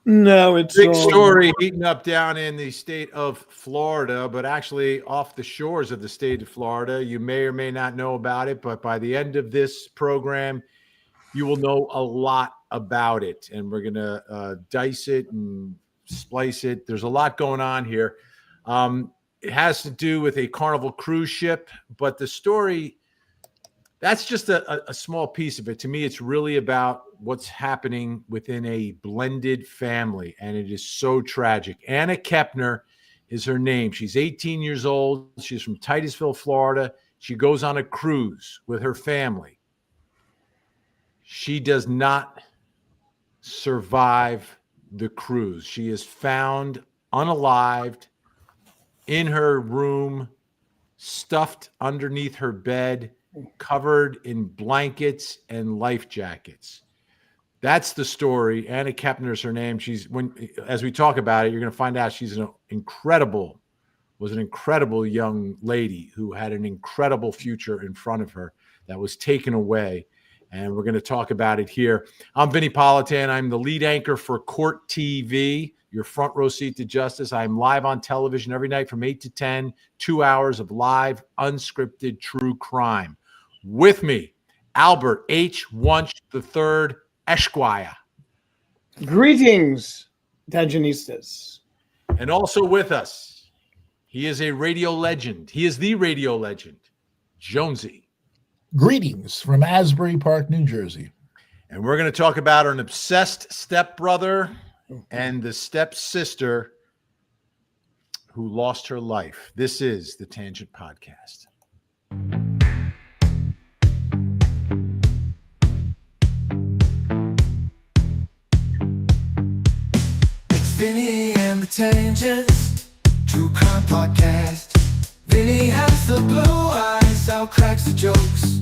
No, it's Big story heating up down in the state of Florida, but actually off the shores of the state of Florida. You may or may not know about it, but by the end of this program, you will know a lot about it. And we're going to dice it and splice it. There's a lot going on here. It has to do with a Carnival cruise ship, but the story, that's just a small piece of it. To me, it's really about what's happening within a blended family, and it is so tragic. Anna Kepner is her name. She's 18 years old. She's from Titusville, Florida. She goes on a cruise with her family. She does not survive the cruise. She is found unalived in her room, stuffed underneath her bed, covered in blankets and life jackets. That's the story. Anna Kepner is her name. As we talk about it, you're going to find out she's an incredible young lady who had an incredible future in front of her that was taken away. And we're going to talk about it here. I'm Vinny Politan. I'm the lead anchor for Court TV, your front row seat to justice. I'm live on television every night from 8 to 10, 2 hours of live, unscripted true crime. With me, Albert H. Wunsch III, Esquire. Greetings, Tangenistas. And also with us, he is a radio legend. He is the radio legend, Jonesy. Greetings from Asbury Park, New Jersey. And we're going to talk about an obsessed stepbrother and the stepsister who lost her life. This is the Tangent Podcast. It's Vinny and the Tangent, True Crime Podcast. Vinny has the blue eyes, Al cracks the jokes.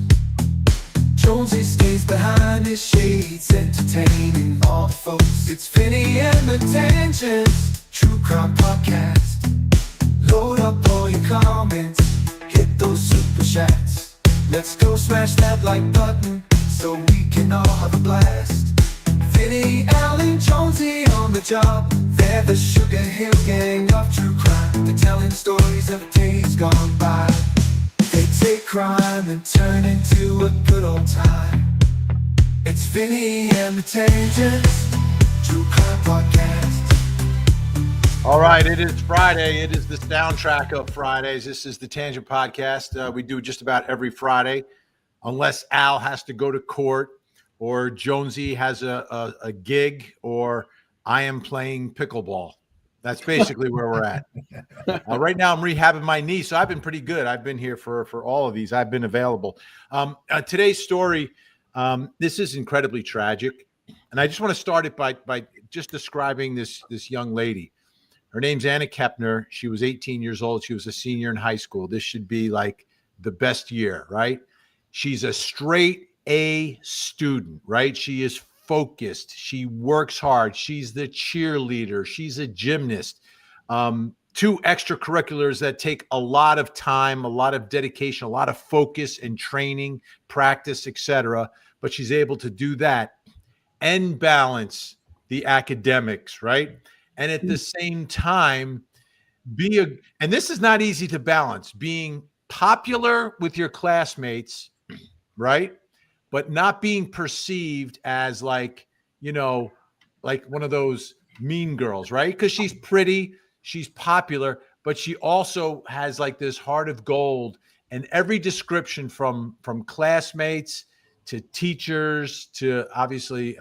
Jonesy stays behind his shades, entertaining all the folks. It's Vinny and the Tangent, True Crime Podcast. Load up all your comments, hit those super chats. Let's go smash that like button, so we can all have a blast. Vinny, Al, and Jonesy on the job. They're the Sugar Hill Gang of true crime. They're telling stories of days gone by. They take crime and turn into a good old time. It's Vinny and the Tangent, True Crime Podcast. All right, it is Friday. It is the soundtrack of Fridays. This is the Tangent Podcast. We do just about every Friday, unless Al has to go to court, or Jonesy has a gig, or I am playing pickleball. That's basically where we're at. Right now, I'm rehabbing my knee, so I've been pretty good. I've been here for all of these. I've been available. Today's story, this is incredibly tragic, and I just want to start it by just describing this young lady. Her name's Anna Kepner. She was 18 years old. She was a senior in high school. This should be like the best year, right? She's a straight A student, right? She is focused. She works hard. She's the cheerleader. She's a gymnast. Two extracurriculars that take a lot of time, a lot of dedication, a lot of focus and training, practice, etc. But she's able to do that and balance the academics, right? And at the same time, and this is not easy to balance, being popular with your classmates, right? But not being perceived as like one of those mean girls, right? Because she's pretty, she's popular, but she also has like this heart of gold. And every description from classmates to teachers to obviously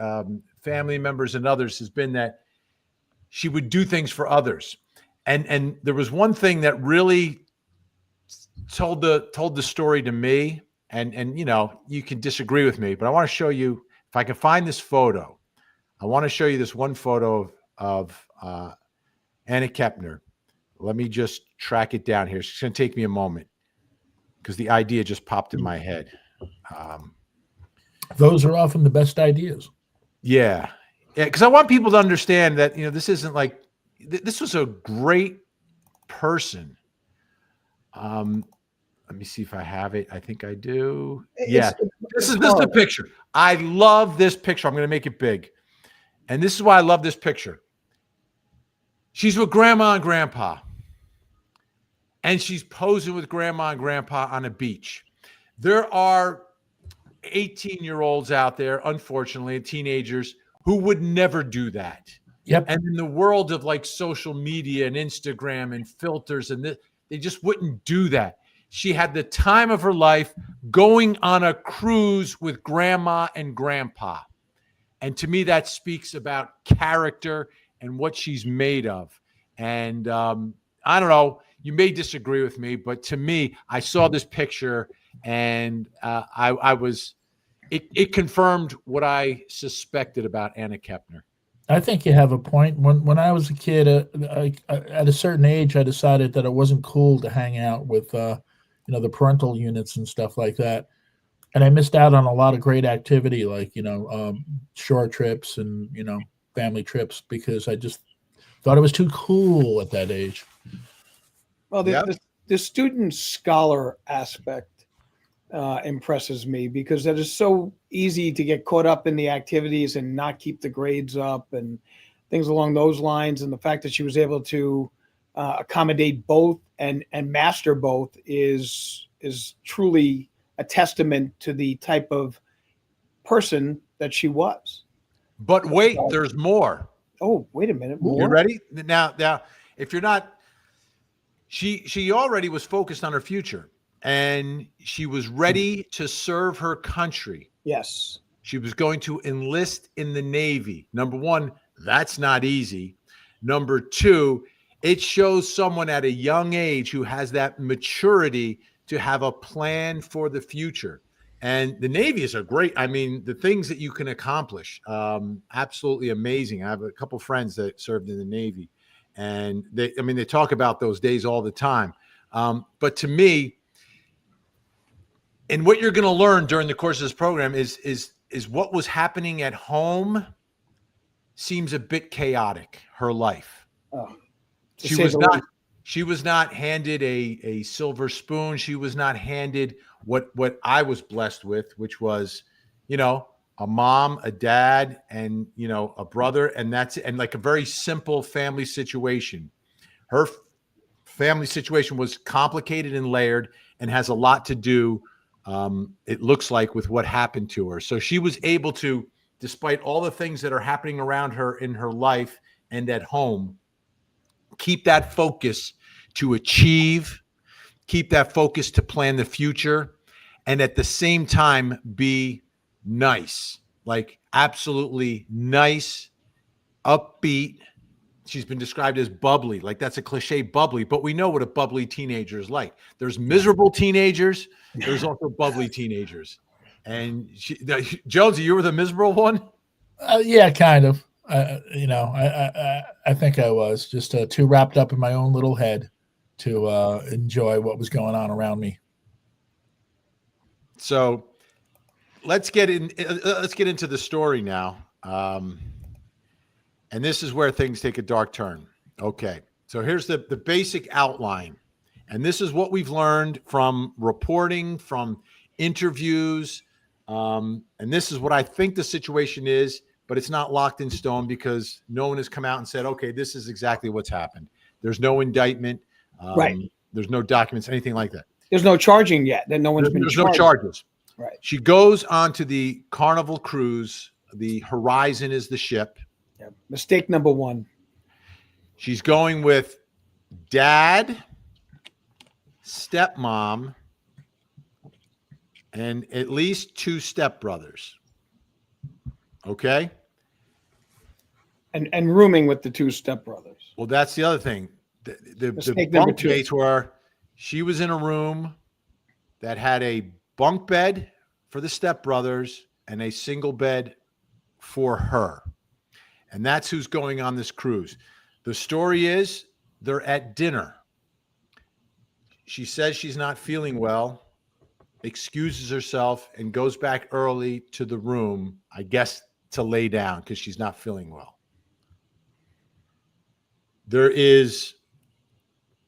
family members and others has been that she would do things for others. And there was one thing that really told the story to me. And you can disagree with me, but I want to show you, if I can find this photo, I want to show you this one photo of Anna Kepner. Let me just track it down here. It's going to take me a moment because the idea just popped in my head. Those are often the best ideas. Yeah, because I want people to understand that, this isn't like, this was a great person. Let me see if I have it. I think I do. Yeah, this is the picture. I love this picture. I'm going to make it big. And this is why I love this picture. She's with grandma and grandpa. And she's posing with grandma and grandpa on a beach. There are 18-year-olds out there, unfortunately, teenagers, who would never do that. Yep. And in the world of like social media and Instagram and filters and this, they just wouldn't do that. She had the time of her life going on a cruise with grandma and grandpa. And to me, that speaks about character and what she's made of. And I don't know, you may disagree with me, but to me, I saw this picture and it confirmed what I suspected about Anna Kepner. I think you have a point. When I was a kid, at a certain age, I decided that it wasn't cool to hang out with, the parental units and stuff like that. And I missed out on a lot of great activity, like, shore trips and, family trips, because I just thought it was too cool at that age. Well, the student scholar aspect impresses me, because that is so easy to get caught up in the activities and not keep the grades up and things along those lines. And the fact that she was able to accommodate both and master both is truly a testament to the type of person that she was. But wait, there's more. Oh, wait a minute. More? You ready? Now, if you're not, she already was focused on her future. And she was ready to serve her country. Yes. She was going to enlist in the Navy. Number one, that's not easy. Number two, it shows someone at a young age who has that maturity to have a plan for the future. And the Navy is the things that you can accomplish, absolutely amazing. I have a couple friends that served in the Navy, and they talk about those days all the time. But to me, and what you're going to learn during the course of this program is what was happening at home seems a bit chaotic. Her life. Oh, She was not handed a silver spoon. She was not handed what I was blessed with, which was, a mom, a dad, and a brother, and that's it. And like a very simple family situation. Her family situation was complicated and layered, and has a lot to do, it looks like, with what happened to her. So she was able to, despite all the things that are happening around her in her life and at home, keep that focus to achieve, keep that focus to plan the future, and at the same time be nice, like absolutely nice, upbeat. She's been described as bubbly, like that's a cliche, bubbly, but we know what a bubbly teenager is like. There's miserable teenagers. There's also bubbly teenagers. And Jonesy, you were the miserable one? Yeah, kind of. I think I was just too wrapped up in my own little head to enjoy what was going on around me. So let's get into the story now. And this is where things take a dark turn. Okay. So here's the basic outline. And this is what we've learned from reporting, from interviews. And this is what I think the situation is, but it's not locked in stone because no one has come out and said, okay, this is exactly what's happened. There's no indictment. Right. There's no documents, anything like that. There's no charging yet. That no one's been There's charged. no charges. Right. She goes onto the Carnival cruise. The Horizon is the ship. Yeah. Mistake number one. She's going with dad, stepmom, and at least two stepbrothers. Okay? And rooming with the two stepbrothers. Well, that's the other thing. The Mistake number bunk two. mates were, she was in a room that had a bunk bed for the stepbrothers and a single bed for her. And that's who's going on this cruise. The story is they're at dinner. She says she's not feeling well, excuses herself, and goes back early to the room, I guess, to lay down because she's not feeling well. There is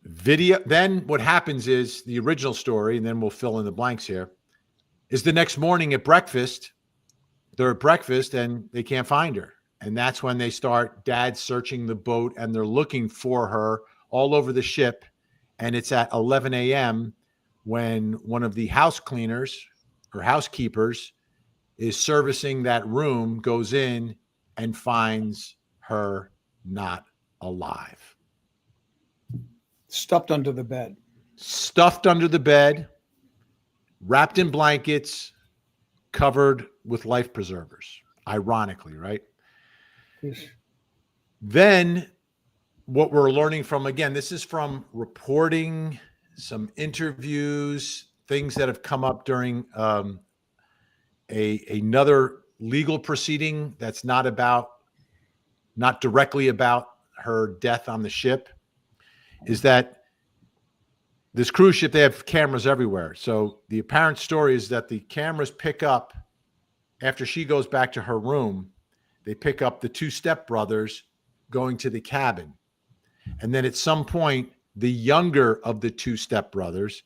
video. Then what happens is the original story, and then we'll fill in the blanks here, is the next morning at breakfast, they're at breakfast and they can't find her. And that's when they start dad searching the boat, and they're looking for her all over the ship. And it's at 11 a.m. when one of the house cleaners or housekeepers is servicing that room, goes in and finds her not alive. Stuffed under the bed. Stuffed under the bed, wrapped in blankets, covered with life preservers. Ironically, right? Yes. Then what we're learning from, again, this is from reporting, some interviews, things that have come up during another legal proceeding that's not directly about her death on the ship, is that this cruise ship, they have cameras everywhere. So the apparent story is that the cameras pick up, after she goes back to her room, they pick up the two stepbrothers going to the cabin. And then at some point, the younger of the two stepbrothers,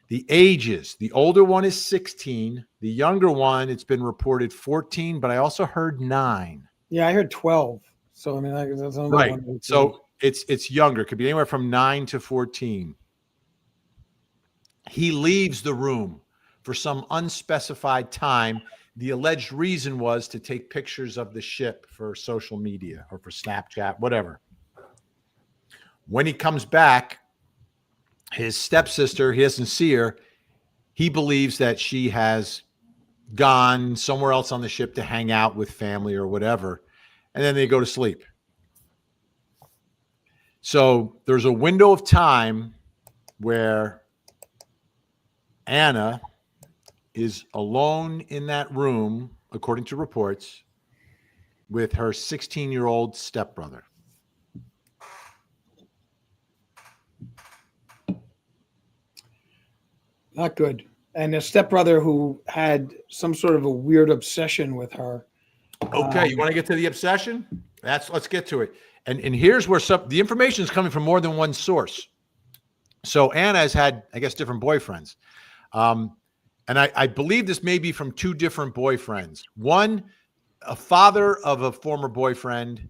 the ages, the older one is 16. The younger one, it's been reported 14, but I also heard 9. Yeah, I heard 12. So, I mean, that's another right. one. So it's younger. It could be anywhere from 9 to 14. He leaves the room for some unspecified time. The alleged reason was to take pictures of the ship for social media or for Snapchat, whatever. When he comes back, his stepsister, he doesn't see her. He believes that she has gone somewhere else on the ship to hang out with family or whatever. And then they go to sleep. So there's a window of time where Anna is alone in that room, according to reports, with her 16-year-old stepbrother. Not good. And a stepbrother who had some sort of a weird obsession with her. Okay, you want to get to the obsession? Let's get to it. And here's where the information is coming from more than one source. So Anna has had, I guess, different boyfriends. And I believe this may be from 2 different boyfriends. One, a father of a former boyfriend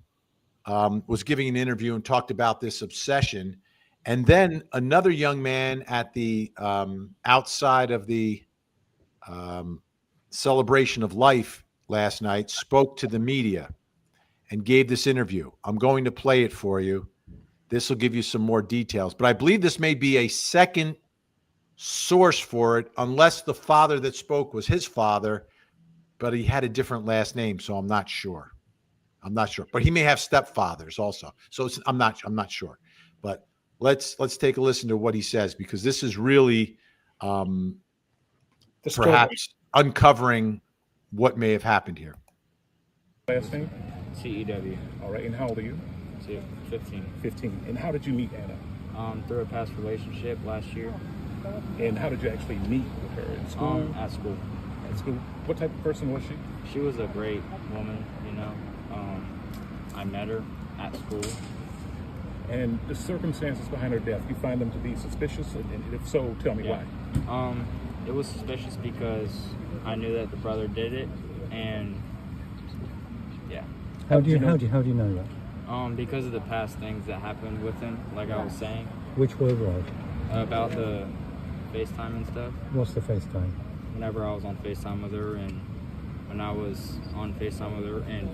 was giving an interview and talked about this obsession. And then another young man at the outside of the celebration of life last night spoke to the media and gave this interview. I'm going to play it for you. This will give you some more details. But I believe this may be a second source for it, unless the father that spoke was his father, but he had a different last name, so I'm not sure. But he may have stepfathers also. So I'm not sure. But let's take a listen to what he says, because this is really perhaps uncovering what may have happened here. Last name? CEW. All right, and how old are you? 15. 15. And how did you meet Anna? Through a past relationship last year. And how did you actually meet with her? In school? At school. At school. What type of person was she? She was a great woman, you know. I met her at school. And the circumstances behind her death, you find them to be suspicious? And if so, tell me why. It was suspicious because I knew that the brother did it, and yeah. How do you know that? Because of the past things that happened with him, like I was saying. Which were right? About the FaceTime and stuff. What's the FaceTime? Whenever I was on FaceTime with her, and when I was on FaceTime with her, and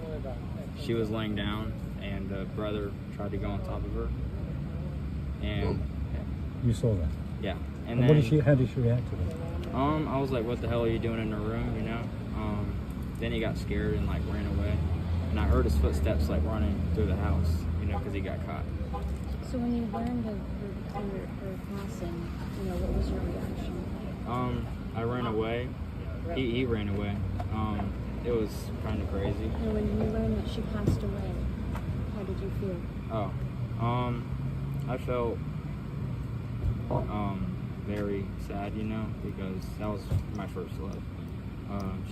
she was laying down, and the brother tried to go on top of her, and You saw that? yeah. And how did she react to that? I was like, what the hell are you doing in her room, you know? Then he got scared and like ran away, and I heard his footsteps like running through the house, you know, because he got caught. So when you learned of her passing, you know, what was your reaction? I ran away. He ran away. It was kind of crazy. And when you learned that she passed away, how did you feel? I felt very sad, you know, because that was my first love.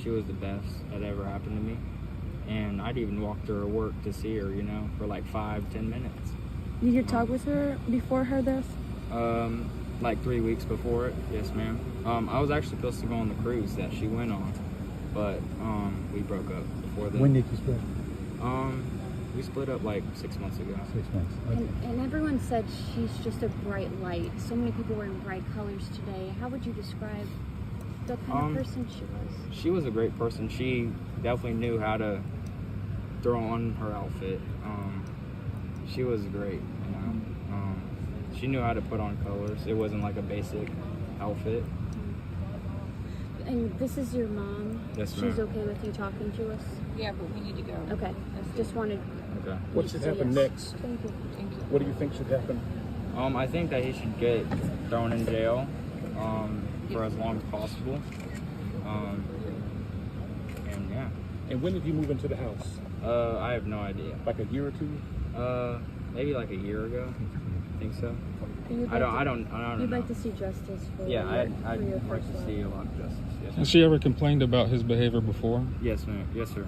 She was the best that ever happened to me, and I'd even walk to her work to see her, you know, for like 5-10 minutes. Did you talk with her before her death? Like 3 weeks before it, yes ma'am. I was actually supposed to go on the cruise that she went on, but we broke up before then. When did you split? We split up like 6 months ago. 6 months. Okay. And everyone said she's just a bright light. So many people wearing bright colors today. How would you describe the kind of person she was? She was a great person. She definitely knew how to throw on her outfit. She was great, you know. She knew how to put on colors. It wasn't like a basic outfit. And this is your mom? Yes, She's ma'am. okay with you talking to us? Yeah, but we need to go. Okay. Just wanted. Okay. What should Say happen yes. next? Thank you. Thank you. What do you think should happen? I think that he should get thrown in jail for as long as possible. And yeah, And when did you move into the house? I have no idea. Like a year or two? Maybe like a year ago. I think so. You'd I like don't You'd know. like to see justice for Yeah, for your I'd like first to love. see a lot of justice. Yes, Has she ever complained about his behavior before? yes, ma'am. Yes, sir.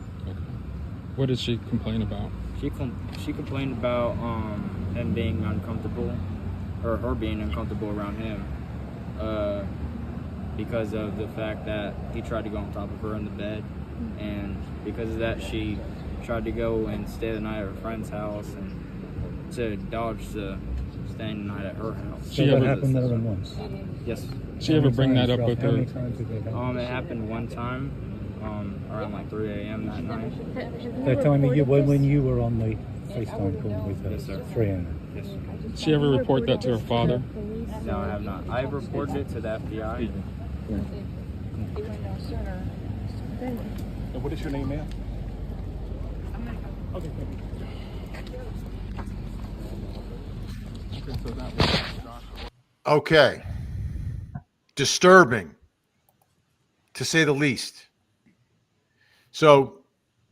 What did she complain about? She complained about him being uncomfortable, or her being uncomfortable around him, because of the fact that he tried to go on top of her in the bed, and because of that, she tried to go and stay the night at her friend's house and to dodge the staying the night at her house. So She that ever- happened more than once. Yes. She ever bring that up with How many her? times did that happen? It happened one time, around like 3 a.m. that night. Have you That time you, reported when this? you were on the FaceTime call with her, Yes, sir. 3 a.m. Yes. Did she ever report that to her father? No, I have not. I've reported it to the FBI. He went down sooner. And what is your name, ma'am? Okay, thank you. Okay. Disturbing, to say the least. So,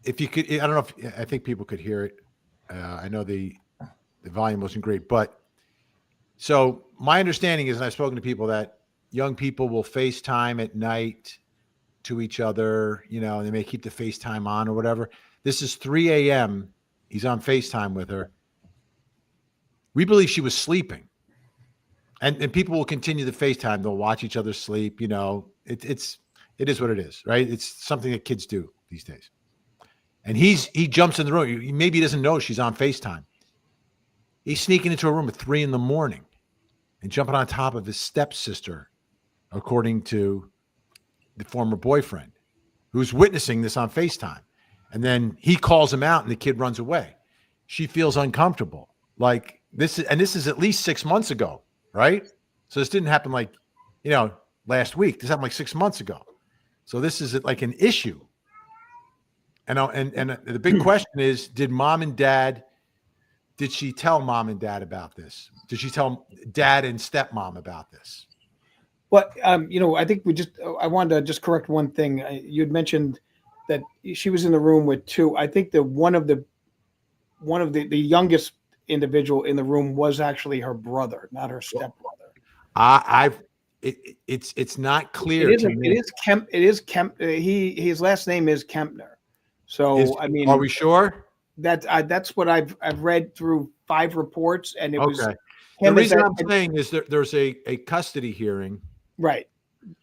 if you could, I don't know if I think people could hear it. I know the volume wasn't great, but so my understanding is, and I've spoken to people, that young people will FaceTime at night to each other, you know, and they may keep the FaceTime on or whatever. This is 3 a.m. He's on FaceTime with her. We believe she was sleeping. And people will continue the FaceTime. They'll watch each other sleep. You know, it is what it is, right? It's something that kids do these days. And he jumps in the room. Maybe he doesn't know she's on FaceTime. He's sneaking into a room at 3 a.m. and jumping on top of his stepsister, according to the former boyfriend, who's witnessing this on FaceTime. And then he calls him out and the kid runs away. She feels uncomfortable. Like this is at least 6 months ago. Right? So this didn't happen like, you know, last week. This happened like 6 months ago. So this is like an issue. And the big question is, did she tell mom and dad about this? Did she tell dad and stepmom about this? But you know, I think I wanted to just correct one thing. You had mentioned that she was in the room with two. I think that one of the youngest individual in the room was actually her brother, not her stepbrother. It's not clear. It is Kemp. His last name is Kepner. So I mean, are we sure? That's what I've read through 5 reports, and it was Okay. him. The reason I'm saying is there's a custody hearing. Right,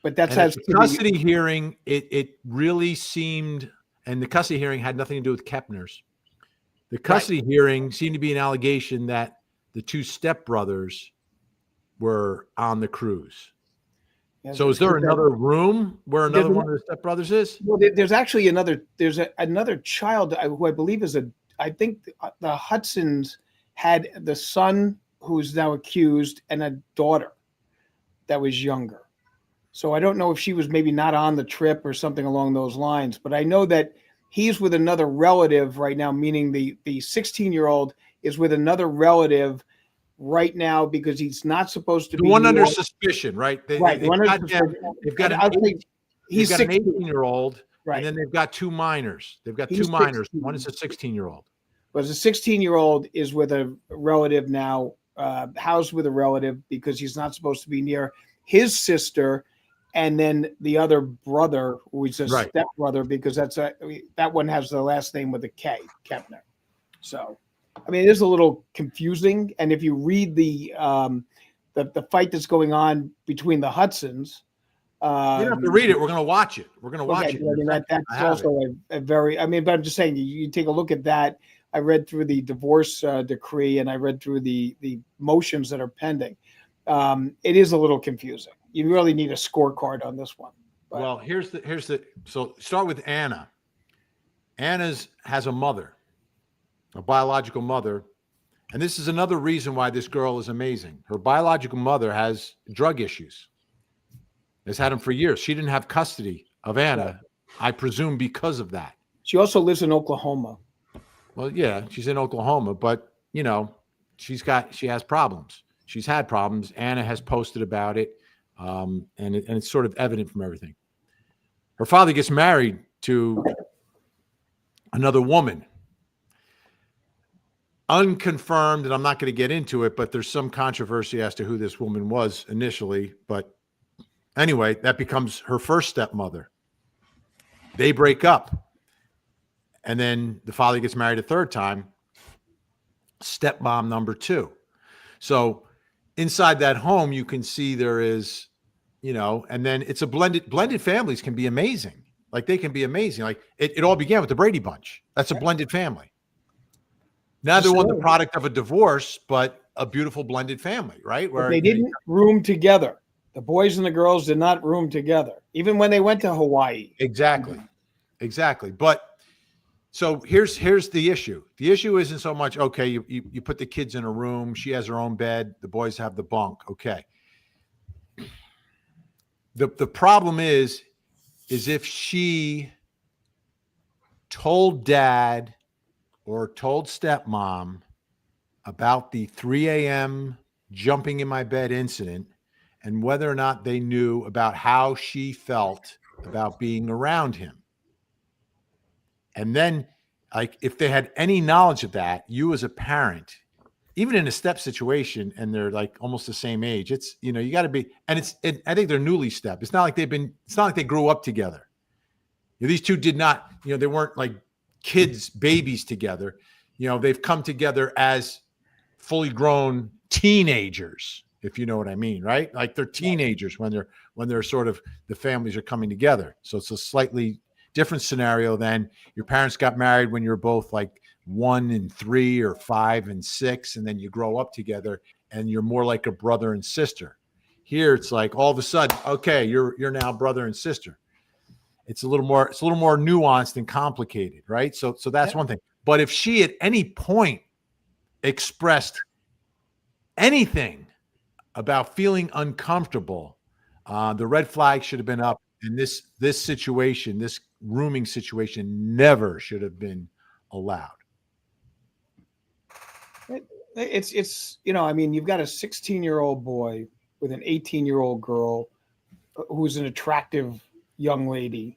but that's And at the custody hearing. It really seemed, and the custody hearing had nothing to do with Kepner's. The custody hearing seemed to be an allegation that the 2 stepbrothers were on the cruise. So is there another room where another one of the stepbrothers is? Well, there's actually another child who I believe is I think the Hudsons had the son who's now accused and a daughter that was younger. So I don't know if she was maybe not on the trip or something along those lines, but I know that he's with another relative right now, meaning the 16-year-old is with another relative right now because he's not supposed to be. One under suspicion, right? They've got an 18-year-old, right, and then they've got 2 minors. They've got 2 minors. 16. One is a 16-year-old. But the 16-year-old is with a relative now, housed with a relative because he's not supposed to be near his sister. And then the other brother, who is a stepbrother, because that one has the last name with a K, Kepner. So, I mean, it is a little confusing. And if you read the fight that's going on between the Hudsons, You don't have to read it. We're going to watch it. We're going to watch Okay, it. I mean, that's also a very, I mean, but I'm just saying, you take a look at that. I read through the divorce decree, and I read through the motions that are pending. It is a little confusing. You really need a scorecard on this one. But, well, here's the so start with Anna. Anna's has a mother, a biological mother. And this is another reason why this girl is amazing. Her biological mother has drug issues. Has had them for years. She didn't have custody of Anna, I presume, because of that. she also lives in Oklahoma. Well, yeah, she's in Oklahoma, but you know, she has problems. She's had problems. Anna has posted about it, and it's sort of evident from everything. Her father gets married to another woman, unconfirmed, and I'm not going to get into it, but there's some controversy as to who this woman was initially. But anyway, that becomes her first stepmother. They break up. And then the father gets married a third time, stepmom number 2. So inside that home, you can see there is, you know, and then it's a blended families can be amazing. Like they can be amazing. Like it all began with the Brady Bunch. That's a blended family. Neither one the product of a divorce, but a beautiful blended family, right? Where they didn't room together. The boys and the girls did not room together, even when they went to Hawaii. Exactly. But so here's the issue. The issue isn't so much, okay, you put the kids in a room, she has her own bed, the boys have the bunk. Okay. The problem is if she told dad or told stepmom about the 3 a.m. jumping in my bed incident and whether or not they knew about how she felt about being around him. And then, like, if they had any knowledge of that, you as a parent, even in a step situation, and they're like almost the same age, it's, you know, you got to be, and I think they're newly step. It's not like it's not like they grew up together. You know, these two did not, you know, they weren't like kids, babies together. You know, they've come together as fully grown teenagers, if you know what I mean, right? Like they're teenagers when they're sort of, the families are coming together. So it's a slightly different scenario than your parents got married when you're both like 1 and 3 or 5 and 6, and then you grow up together and you're more like a brother and sister. Here it's like all of a sudden, okay, you're now brother and sister. It's a little more nuanced and complicated, right? So that's one thing. But if she at any point expressed anything about feeling uncomfortable, the red flag should have been up. And this situation, this rooming situation, never should have been allowed. It's you know, I mean, you've got a 16-year-old boy with an 18-year-old girl who's an attractive young lady,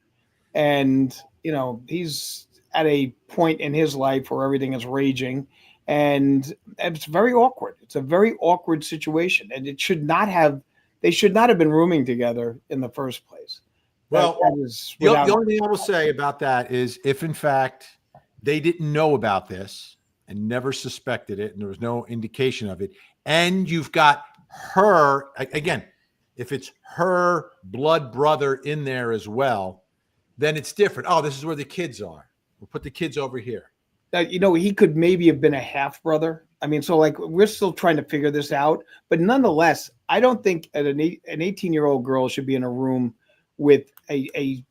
and you know, he's at a point in his life where everything is raging, and it's very awkward. It's a very awkward situation, and they should not have been rooming together in the first place. Well, the only thing I will say about that is if, in fact, they didn't know about this and never suspected it, and there was no indication of it, and you've got her, again, if it's her blood brother in there as well, then it's different. Oh, this is where the kids are. We'll put the kids over here. You know, he could maybe have been a half brother. I mean, so like we're still trying to figure this out, but nonetheless, I don't think an 18-year-old girl should be in a room with a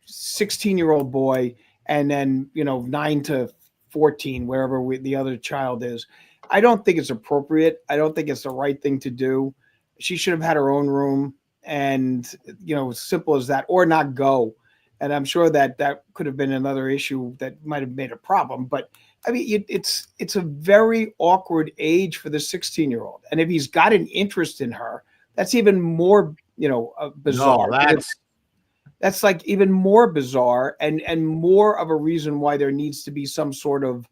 16-year-old boy, and then, you know, 9 to 14, wherever the other child is. I don't think it's appropriate. I don't think it's the right thing to do. She should have had her own room, and, you know, simple as that, or not go. And I'm sure that could have been another issue that might have made a problem. But I mean, it's a very awkward age for the 16-year-old. And if he's got an interest in her, that's even more, you know, bizarre. No, that's like even more bizarre, and more of a reason why there needs to be some sort of,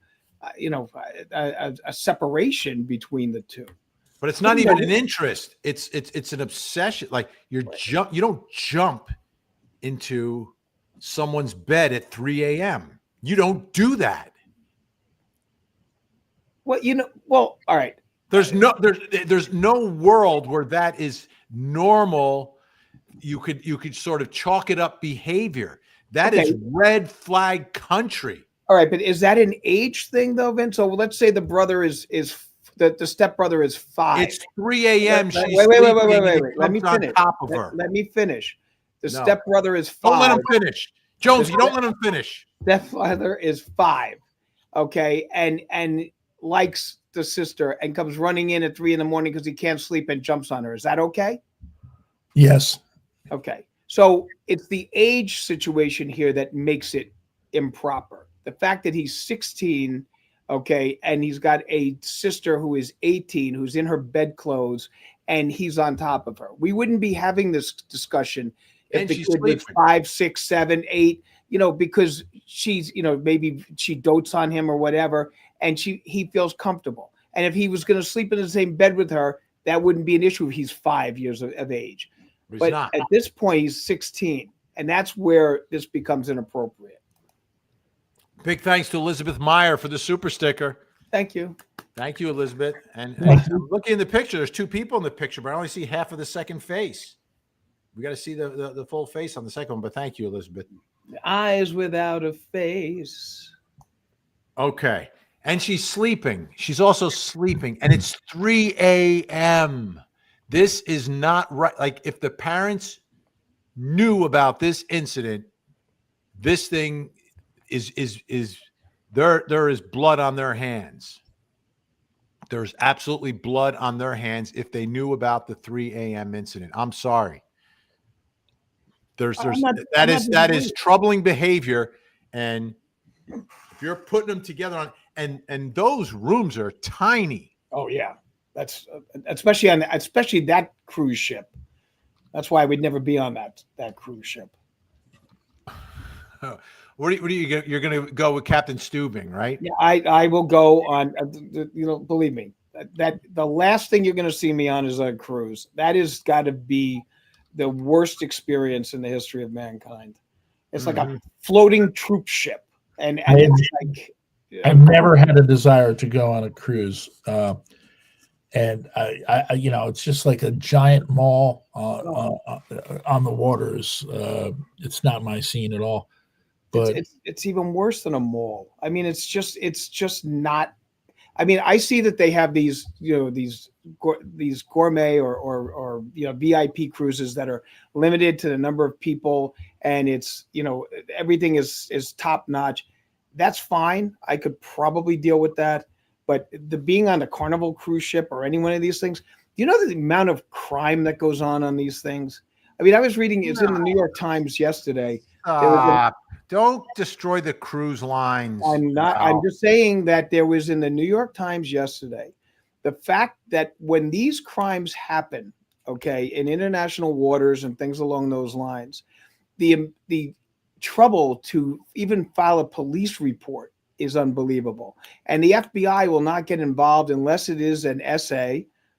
you know, a separation between the two. But it's not even an interest. It's an obsession. Like you don't jump into someone's bed at 3 a.m. You don't do that. Well, you know, well, all right. There's no world where that is normal you could sort of chalk it up behavior. That is Okay. red flag country. All right, but is that an age thing though, Vince? So let's say the brother is the stepbrother is 5. It's 3 a.m. She's Wait. sleeping, and he Let me jumps on finish. top of her. Let me finish. The No. stepbrother is Don't let 5. him finish. Jones, you don't let him finish. Stepfather is 5. Okay, and likes the sister and comes running in at 3 a.m. because he can't sleep and jumps on her. Is that okay? Yes. Okay. So it's the age situation here that makes it improper. The fact that he's 16, okay, and he's got a sister who is 18, who's in her bedclothes, and he's on top of her. We wouldn't be having this discussion if And the she's kid was sleeping. 5, 6, 7, 8, because she's, maybe she dotes on him or whatever, and he feels comfortable. And if he was going to sleep in the same bed with her, that wouldn't be an issue if he's 5 years of age. He's But not. at this point, he's 16, and that's where this becomes inappropriate. Big thanks to Elizabeth Meyer for the super sticker. Thank you. Thank you, Elizabeth. And I'm looking in the picture. There's 2 people in the picture, but I only see half of the second face. We got to see the full face on the second one, but thank you, Elizabeth. Eyes without a face. Okay. And she's sleeping. She's also sleeping, and it's 3 a.m. This is not right. Like, if the parents knew about this incident, this thing is there is blood on their hands. There's absolutely blood on their hands if they knew about the 3 a.m. incident. I'm sorry. That is troubling behavior, and if you're putting them together on and those rooms are tiny. Oh yeah, that's especially that cruise ship. That's why we'd never be on that cruise ship. What are you you're going to go with Captain Steubing, right? Yeah, I will go on. Believe me, that the last thing you're going to see me on is a cruise. That has got to be the worst experience in the history of mankind. It's like a floating troop ship, and it's like I've never had a desire to go on a cruise, and I it's just like a giant mall on the waters. It's not my scene at all. But it's even worse than a mall. I mean, it's just not. I mean, I see that they have these gourmet or VIP cruises that are limited to the number of people, and it's everything is top notch. That's fine. I could probably deal with that. But the being on a Carnival cruise ship or any one of these things, do you know the amount of crime that goes on these things? I mean, I was reading, it's in the New York Times yesterday. Don't destroy the cruise lines. I'm just saying that there was in the New York Times yesterday, the fact that when these crimes happen, okay, in international waters and things along those lines, the trouble to even file a police report is unbelievable. And the FBI will not get involved unless it is an SA,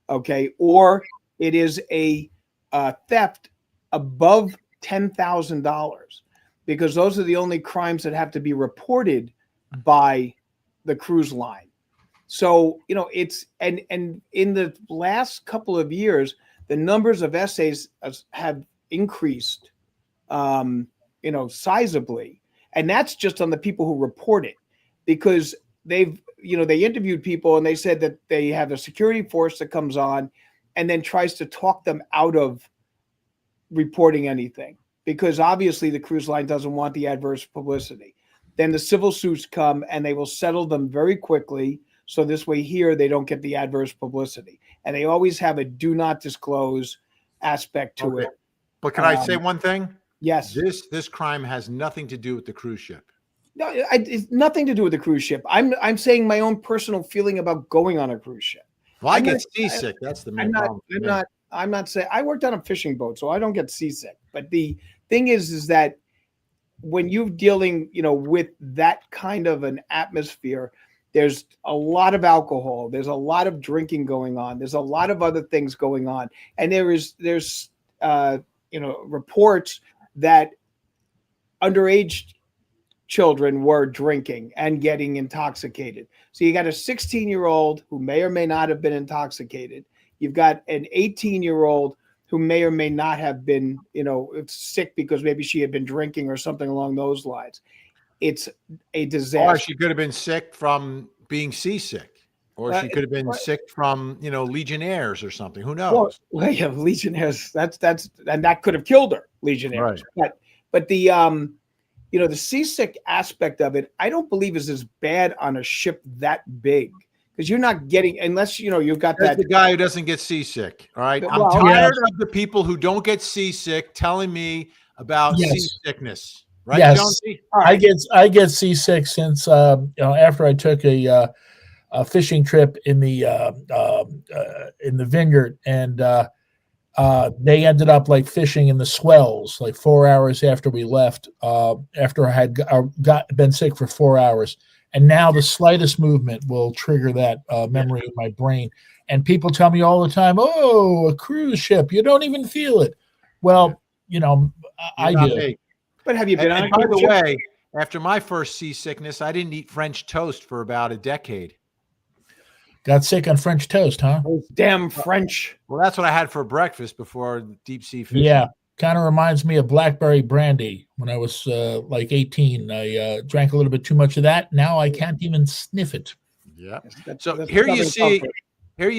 okay, or it is a theft above $10,000, because those are the only crimes that have to be reported by the cruise line. So, it's and in the last couple of years, the numbers of essays have increased, sizably. And that's just on the people who report it, because they interviewed people and they said that they have a security force that comes on and then tries to talk them out of reporting anything, because obviously the cruise line doesn't want the adverse publicity. Then the civil suits come and they will settle them very quickly. So this way here, they don't get the adverse publicity. And they always have a do not disclose aspect to it. But can I say one thing? Yes. This crime has nothing to do with the cruise ship. No, it's nothing to do with the cruise ship. I'm saying my own personal feeling about going on a cruise ship. Well, I get seasick. That's the main problem. I'm not saying I worked on a fishing boat, so I don't get seasick. But the thing is that when you're dealing, with that kind of an atmosphere, there's a lot of alcohol. There's a lot of drinking going on. There's a lot of other things going on, and there's reports that underage children were drinking and getting intoxicated. So you got a 16-year-old who may or may not have been intoxicated. You've got an 18-year-old who may or may not have been, sick because maybe she had been drinking or something along those lines. It's a disaster. Or she could have been sick from being seasick. Or she could have been sick from, Legionnaires or something. Who knows? Well, yeah, Legionnaires. And that could have killed her, Legionnaires. Right. But the the seasick aspect of it, I don't believe is as bad on a ship that big, because you're not getting, unless you've got That's that. the guy who doesn't get seasick. All right, Well, I'm tired of the people who don't get seasick telling me about seasickness. Right, yes. Jonesy? I get seasick since after I took a fishing trip in the vineyard, and they ended up like fishing in the swells like 4 hours after we left. After I had been sick for 4 hours, and now the slightest movement will trigger that memory in my brain. And people tell me all the time, "Oh, a cruise ship, you don't even feel it." Well, I do. Me. But have you been on a by cruise the ship? way, after my first seasickness, I didn't eat French toast for about a decade. Got sick on French toast, huh? Those damn French. Well, that's what I had for breakfast before deep sea fishing. Yeah, kind of reminds me of blackberry brandy. When I was like 18, I drank a little bit too much of that. Now I can't even sniff it. Yeah. That's Here you Southern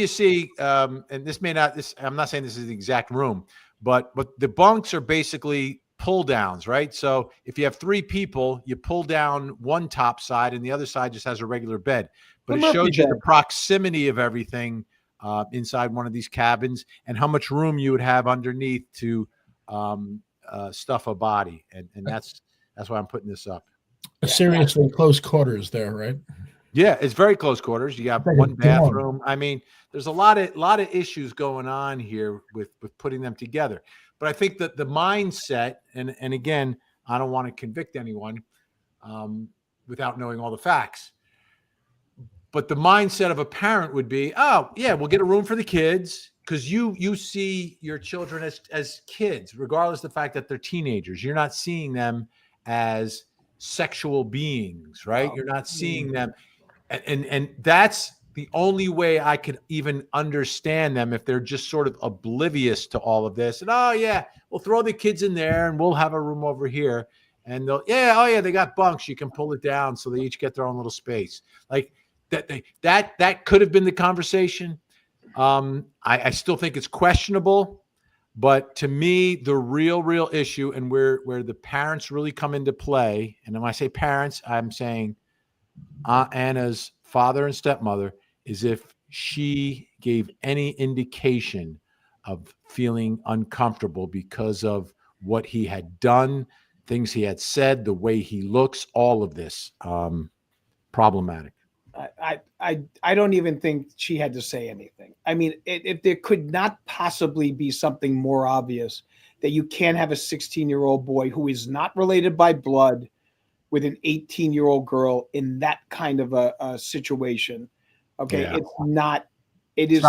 see, and this may not. I'm not saying this is the exact room, but the bunks are basically pull downs, right? So if you have 3 people, you pull down one top side, and the other side just has a regular bed. But it shows you the proximity of everything inside one of these cabins, and how much room you would have underneath to stuff a body, and that's why I'm putting this up. Seriously, close quarters there, right? Yeah, it's very close quarters. You got one bathroom. I mean, there's a lot of issues going on here with putting them together. But I think that the mindset, and again, I don't want to convict anyone without knowing all the facts. But the mindset of a parent would be, oh, yeah, we'll get a room for the kids, because you see your children as kids, regardless of the fact that they're teenagers. You're not seeing them as sexual beings, right? You're not seeing them. And that's the only way I could even understand them, if they're just sort of oblivious to all of this. And, oh, yeah, we'll throw the kids in there and we'll have a room over here. And they'll, they got bunks. You can pull it down so they each get their own little space. Like that could have been the conversation. I still think it's questionable. But to me, the real issue, and where the parents really come into play, and when I say parents, I'm saying Aunt Anna's father and stepmother, is if she gave any indication of feeling uncomfortable because of what he had done, things he had said, the way he looks, all of this, problematic. I don't even think she had to say anything. I mean, if there could not possibly be something more obvious that you can't have a 16-year-old boy who is not related by blood with an 18-year-old girl in that kind of a situation. Okay. Yeah. It is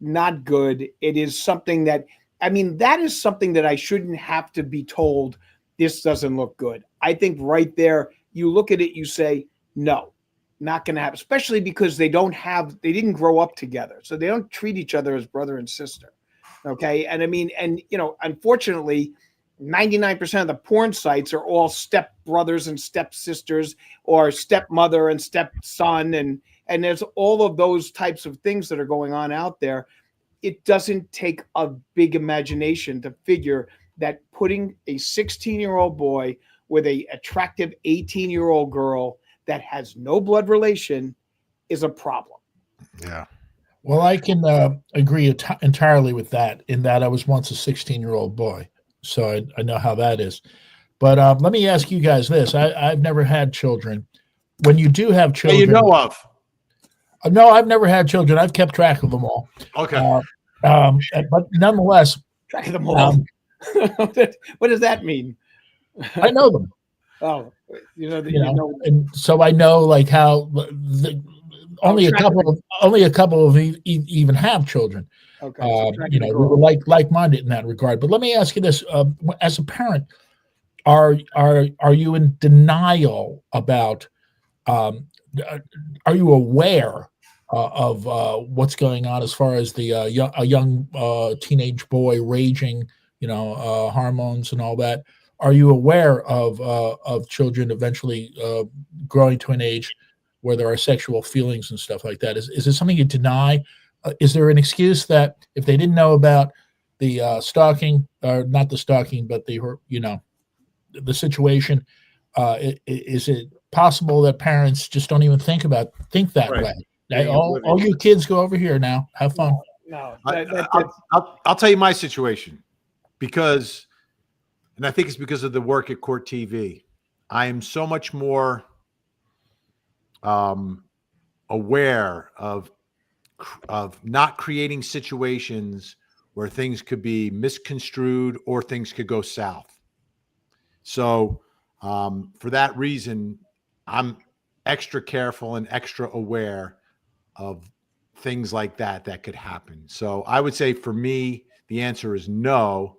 not good. It is something that is something that I shouldn't have to be told. This doesn't look good. I think right there, you look at it, you say, no, not going to happen, especially because they didn't grow up together. So they don't treat each other as brother and sister. Okay. And unfortunately, 99% of the porn sites are all step brothers and step sisters, or stepmother and stepson. And there's all of those types of things that are going on out there. It doesn't take a big imagination to figure that putting a 16-year-old boy with a attractive 18-year-old girl that has no blood relation is a problem. Yeah. Well, I can agree entirely with that, in that I was once a 16-year-old boy. So I know how that is. But let me ask you guys this. I've never had children. When you do have children. You know of? No, I've never had children. I've kept track of them all. Okay. But nonetheless. Track of them all. What does that mean? I know them. Oh, and so I know like how only a couple of even have children. Okay, we were like-minded in that regard. But let me ask you this: as a parent, are you in denial about? Are you aware of what's going on as far as the a young teenage boy raging, hormones and all that. Are you aware of children eventually growing to an age where there are sexual feelings and stuff like that? Is it something you deny? Is there an excuse that if they didn't know about the stalking, or not the stalking, but the situation, is it possible that parents just don't even think that Right. way? Being All oblivious. you kids go over here now. Have fun. No, I'll tell you my situation, because, and I think it's because of the work at Court TV. I am so much more aware of not creating situations where things could be misconstrued or things could go south. So for that reason, I'm extra careful and extra aware of things like that could happen. So I would say for me, the answer is no.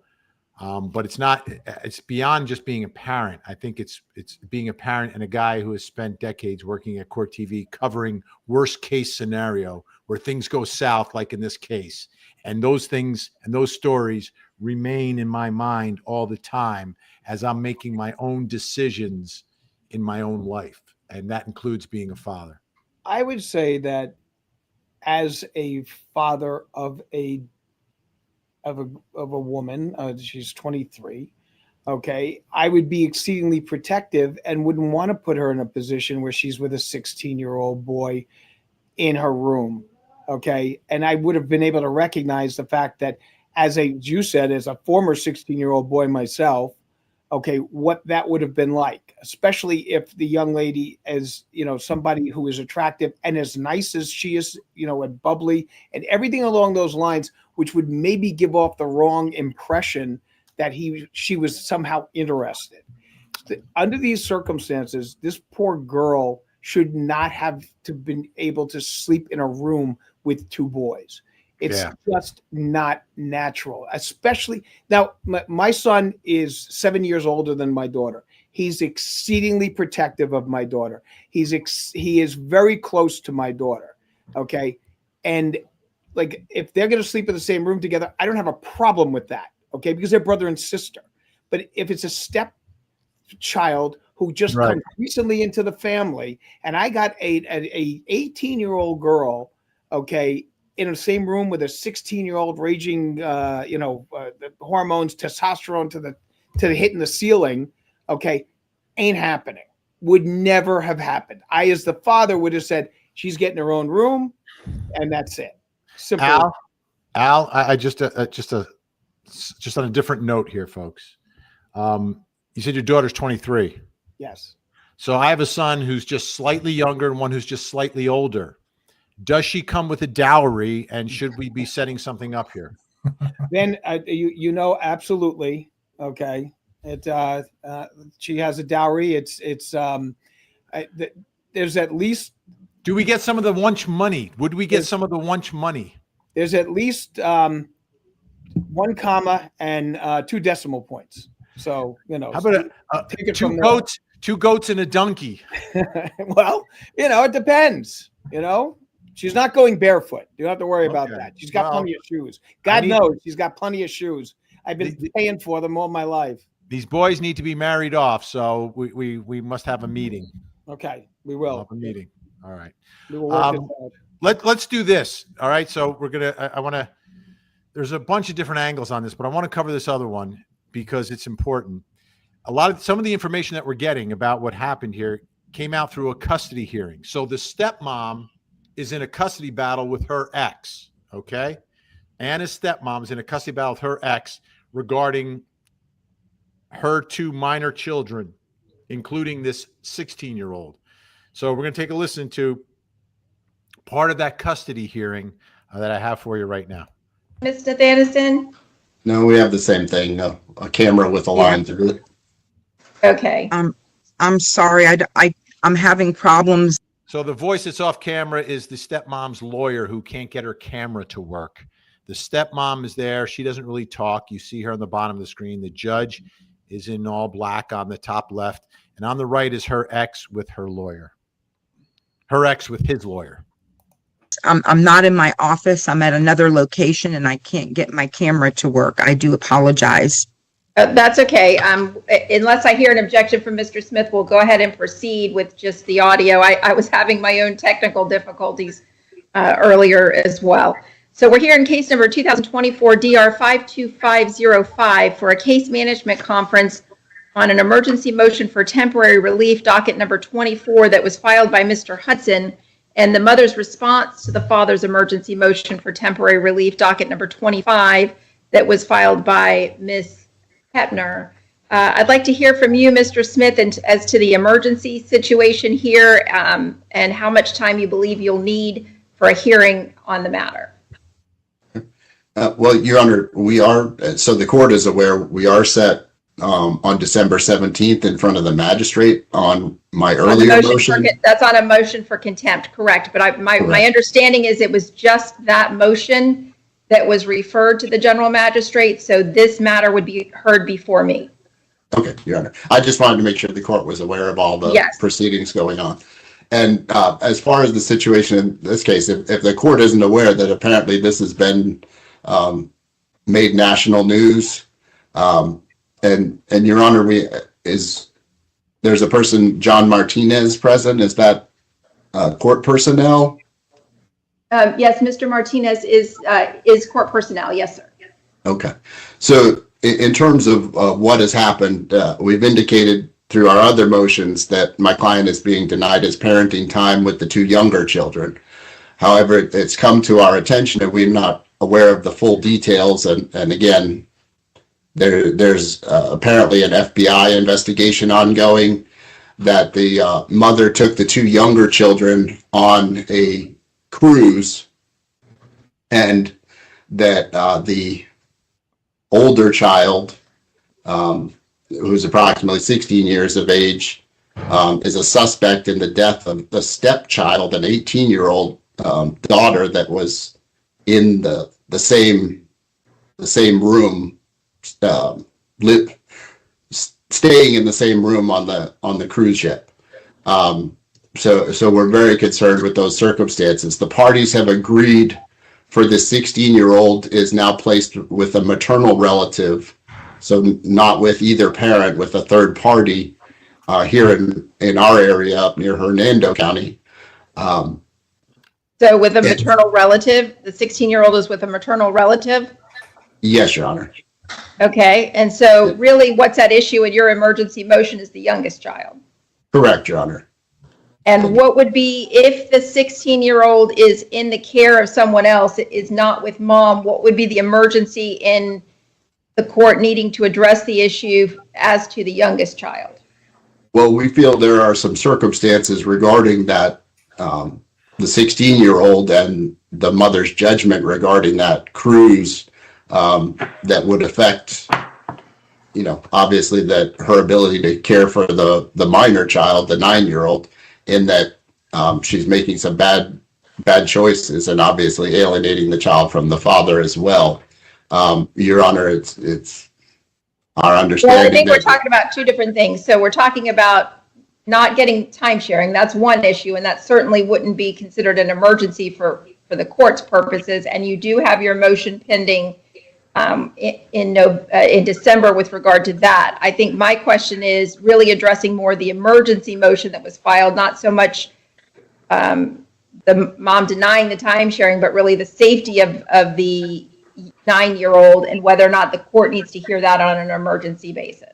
But it's beyond just being a parent. I think it's being a parent and a guy who has spent decades working at Court TV covering worst case scenario where things go south, like in this case. And those things and those stories remain in my mind all the time as I'm making my own decisions in my own life. And that includes being a father. I would say that as a father of a woman, she's 23. Okay, I would be exceedingly protective and wouldn't want to put her in a position where she's with a 16-year-old boy in her room. Okay, and I would have been able to recognize the fact that, as you said, as a former 16-year-old boy myself, okay, what that would have been like, especially if the young lady is, somebody who is attractive and as nice as she is, and bubbly and everything along those lines, which would maybe give off the wrong impression that she was somehow interested. Under these circumstances, this poor girl should not have to been able to sleep in a room with two boys. It's just not natural, especially now. My son is 7 years older than my daughter. He's exceedingly protective of my daughter. He is very close to my daughter. Okay. And like, if they're going to sleep in the same room together, I don't have a problem with that. Okay. Because they're brother and sister. But if it's a stepchild who just comes recently into the family, and I got a 18-year-old girl, okay, in the same room with a 16-year-old raging, the hormones, testosterone to the hitting the ceiling, okay, ain't happening. Would never have happened. I, as the father, would have said, she's getting her own room, and that's it. Simple. Al, I just on a different note here, folks. You said your daughter's 23. Yes. So I have a son who's just slightly younger and one who's just slightly older. Does she come with a dowry, and should we be setting something up here? Then absolutely. Okay. She has a dowry. There's at least. Do we get some of the lunch money? Would we get some of the lunch money? There's at least 1 comma and 2 decimal points. So, how about take it two goats and a donkey? Well, it depends. She's not going barefoot. You don't have to worry about that. She's got plenty of shoes. God knows she's got plenty of shoes. I've been paying for them all my life. These boys need to be married off, so we must have a meeting. Okay, we will. We'll have a meeting. All right. We will work this out. Let's do this. All right. So we're gonna. There's a bunch of different angles on this, but I want to cover this other one because it's important. Some of the information that we're getting about what happened here came out through a custody hearing. So the stepmom is in a custody battle with her ex. Okay, Anna's stepmom is in a custody battle with her ex regarding her 2 minor children, including this 16-year-old. So we're going to take a listen to part of that custody hearing that I have for you right now. Mr. Anderson? No, we have the same thing. A camera with a line through it. Okay. I'm sorry. I'm having problems. So the voice that's off camera is the stepmom's lawyer who can't get her camera to work. The stepmom is there. She doesn't really talk. You see her on the bottom of the screen. The judge is in all black on the top left. And on the right is her ex with her lawyer. Her ex with his lawyer. I'm not in my office. I'm at another location and I can't get my camera to work. I do apologize. That's okay. Unless I hear an objection from Mr. Smith, we'll go ahead and proceed with just the audio. I was having my own technical difficulties earlier as well. So we're here in case number 2024 DR 52505 for a case management conference on an emergency motion for temporary relief, docket number 24, that was filed by Mr. Hudson, and the mother's response to the father's emergency motion for temporary relief, docket number 25, that was filed by Ms. Kepner. I'd like to hear from you, Mr. Smith, and as to the emergency situation here, and how much time you believe you'll need for a hearing on the matter. Well, Your Honor, so the court is aware, we are set on December 17th in front of the magistrate on my earlier motion. That's on a motion for contempt, correct? But my understanding is it was just that motion that was referred to the general magistrate, so this matter would be heard before me. Okay, Your Honor. I just wanted to make sure the court was aware of all the proceedings going on. And as far as the situation in this case, if the court isn't aware that apparently this has been made national news, and Your Honor, there's a person, John Martinez, present. Is that court personnel? Yes, Mr. Martinez is court personnel. Yes, sir. Okay. So in terms of what has happened, we've indicated through our other motions that my client is being denied his parenting time with the two younger children. However, it's come to our attention that we're not aware of the full details. And again, there's apparently an FBI investigation ongoing that the mother took the two younger children on a cruise, and that the older child, who's approximately 16 years of age, is a suspect in the death of the stepchild, an 18-year-old daughter that was in the same room, staying in the same room on the cruise ship. So we're very concerned with those circumstances. The parties have agreed for the 16-year-old is now placed with a maternal relative, so not with either parent, with a third party here in our area up near Hernando County. So with a maternal relative, the 16-year-old is with a maternal relative? Yes, Your Honor. Okay, and so really what's at issue in your emergency motion is the youngest child? Correct, Your Honor. And what would be, if the 16-year-old is in the care of someone else, is not with mom, what would be the emergency in the court needing to address the issue as to the youngest child? Well, we feel there are some circumstances regarding that, the 16-year-old and the mother's judgment regarding that cruise that would affect, obviously that her ability to care for the minor child, the 9-year-old, in that she's making some bad choices and obviously alienating the child from the father as well. Your Honor, it's our understanding. Well, I think we're talking about two different things. So we're talking about not getting time sharing. That's one issue, and that certainly wouldn't be considered an emergency for the court's purposes. And you do have your motion pending in December with regard to that. I think my question is really addressing more the emergency motion that was filed, not so much the mom denying the time sharing, but really the safety of the 9-year-old and whether or not the court needs to hear that on an emergency basis.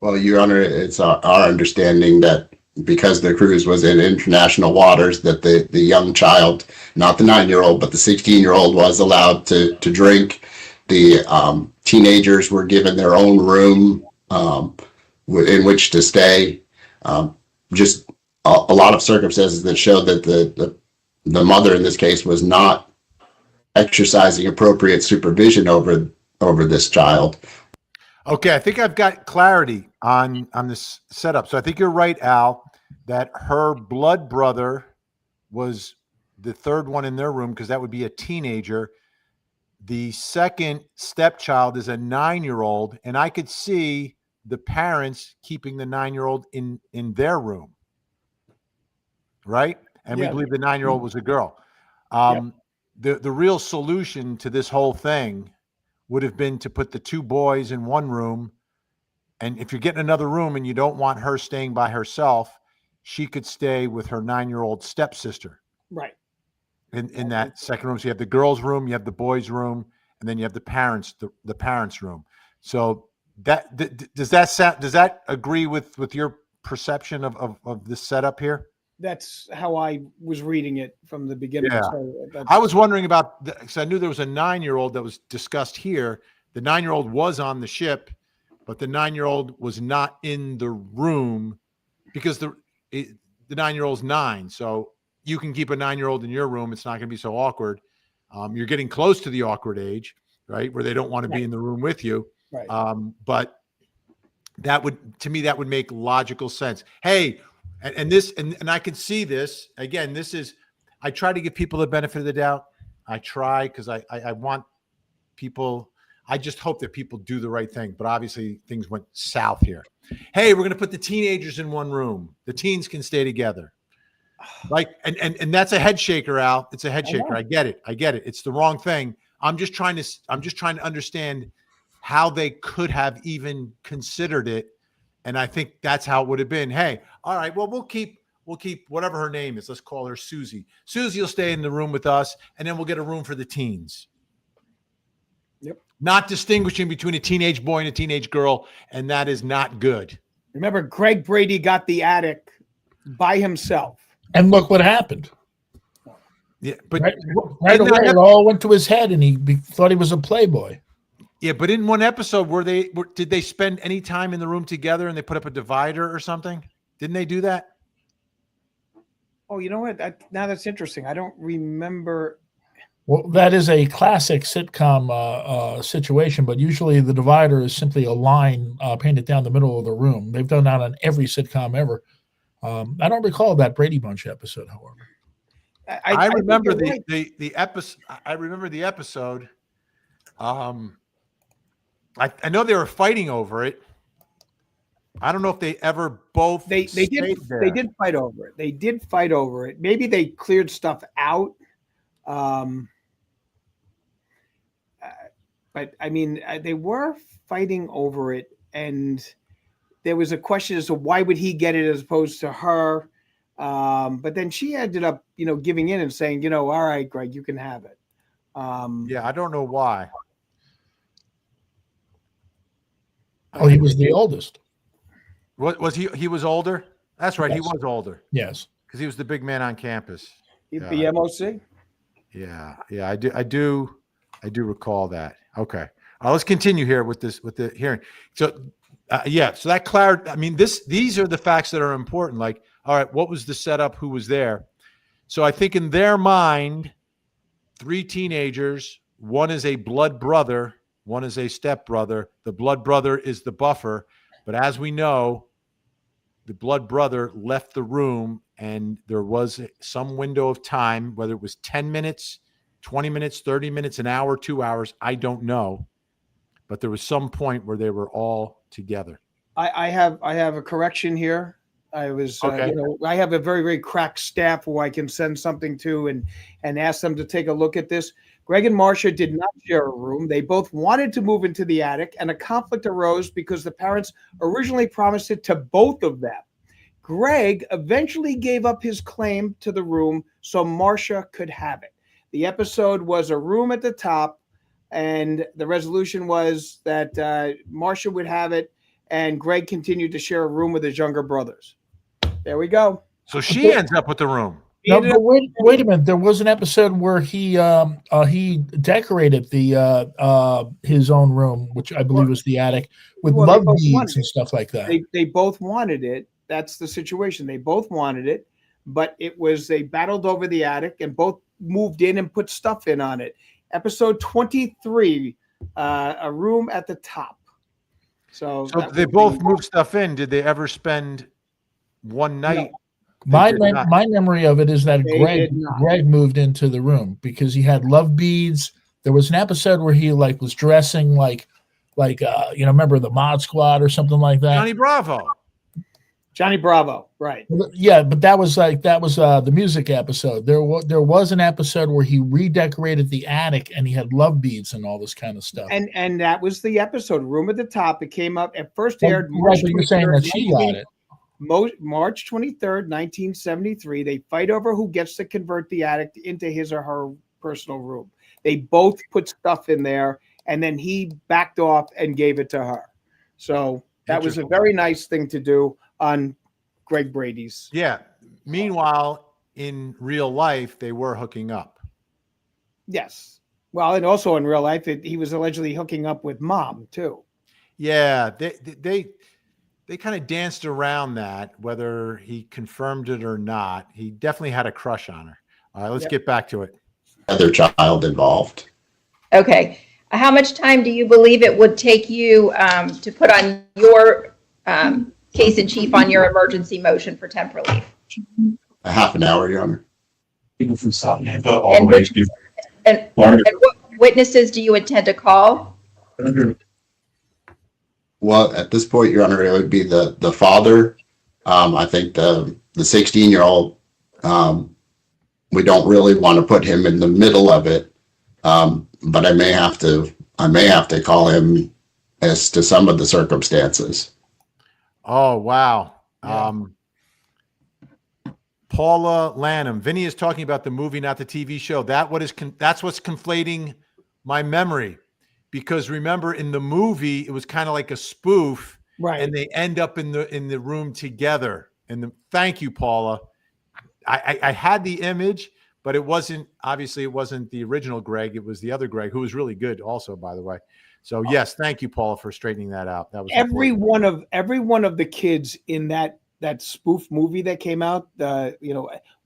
Well, Your Honor, it's our understanding that because the cruise was in international waters, that the young child, not the 9-year-old, but the 16-year-old was allowed to drink. The teenagers were given their own room in which to stay. Just a lot of circumstances that show that the mother in this case was not exercising appropriate supervision over this child. Okay, I think I've got clarity on this setup. So I think you're right, Al, that her blood brother was the third one in their room because that would be a teenager. The second stepchild is a 9-year-old, and I could see the parents keeping the 9-year-old in their room, right? and Yeah. we believe the 9-year-old was a girl. The real solution to this whole thing would have been to put the two boys in one room. And if you're getting another room and you don't want her staying by herself, she could stay with her 9-year-old stepsister. Right. In that second room. So you have the girls' room, you have the boys' room, and then you have the parents' room. So does that agree with your perception of this setup here? That's how I was reading it from the beginning. Yeah. So I was wondering about because I knew there was a 9-year-old that was discussed here. The 9-year-old was on the ship, but the 9-year-old was not in the room because the 9-year-old's 9. So you can keep a 9-year-old in your room. It's not going to be so awkward. You're getting close to the awkward age, right? Where they don't want to be in the room with you. Right. But that would make logical sense. Hey, and I can see this again. I try to give people the benefit of the doubt. I try because I want people. I just hope that people do the right thing. But obviously things went south here. Hey, we're going to put the teenagers in one room. The teens can stay together. Like, and that's a head shaker, Al. It's a head shaker. I get it. It's the wrong thing. I'm just trying to understand how they could have even considered it. And I think that's how it would have been. Hey, all right, well, we'll keep whatever her name is. Let's call her Susie. Susie will stay in the room with us, and then we'll get a room for the teens. Yep. Not distinguishing between a teenage boy and a teenage girl, and that is not good. Remember, Greg Brady got the attic by himself. And look what happened. Yeah, but right away, it all went to his head, and he thought he was a playboy. Yeah, but in one episode, did they spend any time in the room together and they put up a divider or something? Didn't they do that? Oh, you know what? Now that's interesting. I don't remember. Well, that is a classic sitcom situation, but usually the divider is simply a line painted down the middle of the room. They've done that on every sitcom ever. I don't recall that Brady Bunch episode, however. I remember the episode. I remember the episode. I know they were fighting over it. I don't know if they ever both they did fight over it. They did fight over it. Maybe they cleared stuff out. But I mean, they were fighting over it, and there was a question as to why would he get it as opposed to her. But then she ended up, giving in and saying, all right, Greg, you can have it. Yeah, I don't know why. Oh, he was the oldest. What was he? He was older. That's right. Yes. He was older. Yes, because he was the big man on campus. The MOC. Yeah. I do recall that. Okay. Let's continue here with the hearing. So, so that clarity. I mean, these are the facts that are important. Like, all right, what was the setup? Who was there? So I think in their mind, 3 teenagers. One is a blood brother. One is a stepbrother. The blood brother is the buffer. But as we know, the blood brother left the room, and there was some window of time, whether it was 10 minutes, 20 minutes, 30 minutes, an hour, 2 hours, I don't know. But there was some point where they were all together. I have a correction here. I was, okay. I have a very, very cracked staff who I can send something to and ask them to take a look at this. Greg and Marcia did not share a room. They both wanted to move into the attic, and a conflict arose because the parents originally promised it to both of them. Greg eventually gave up his claim to the room so Marcia could have it. The episode was a room at the top, and the resolution was that Marcia would have it, and Greg continued to share a room with his younger brothers. There we go. So she ends up with the room. No, but wait a minute. There was an episode where he decorated his own room, which I believe was the attic, with love beads and stuff like that. They both wanted it. That's the situation. They both wanted it, but they battled over the attic and both moved in and put stuff in on it. Episode 23, a room at the top. So they both moved stuff in. Did they ever spend one night? No. My memory of it is that Greg moved into the room because he had love beads. There was an episode where he was dressing like remember the Mod Squad or something like that. Johnny Bravo. Johnny Bravo, right? Yeah, but that was the music episode. There was an episode where he redecorated the attic and he had love beads and all this kind of stuff. And that was the episode, Room at the Top. It came up at first Well, aired right, March but you're saying 23rd, that she got it. March 23rd, 1973. They fight over who gets to convert the attic into his or her personal room. They both put stuff in there, and then he backed off and gave it to her. So that was a very nice thing to do on Greg Brady's. Yeah. Meanwhile, in real life, they were hooking up. Yes. Well, and also in real life, he was allegedly hooking up with Mom too. Yeah, they kind of danced around that, whether he confirmed it or not. He definitely had a crush on her. All right, let's get back to it. Other child involved. Okay. How much time do you believe it would take you to put on your case in chief on your emergency motion for temp relief? A half an hour, Your Honor. And what witnesses do you intend to call? Well, at this point, Your Honor, it would be the father. I think the 16-year-old, we don't really want to put him in the middle of it. But I may have to call him as to some of the circumstances. Oh, wow. Paula Lanham. Vinny is talking about the movie, not the TV show. That's what's conflating my memory. Because remember, in the movie, it was kind of like a spoof, right? And they end up in the room together. And thank you, Paula. I had the image, but it wasn't the original Greg. It was the other Greg, who was really good, also, by the way. So yes, thank you, Paula, for straightening that out. That was every one of the kids in that spoof movie that came out.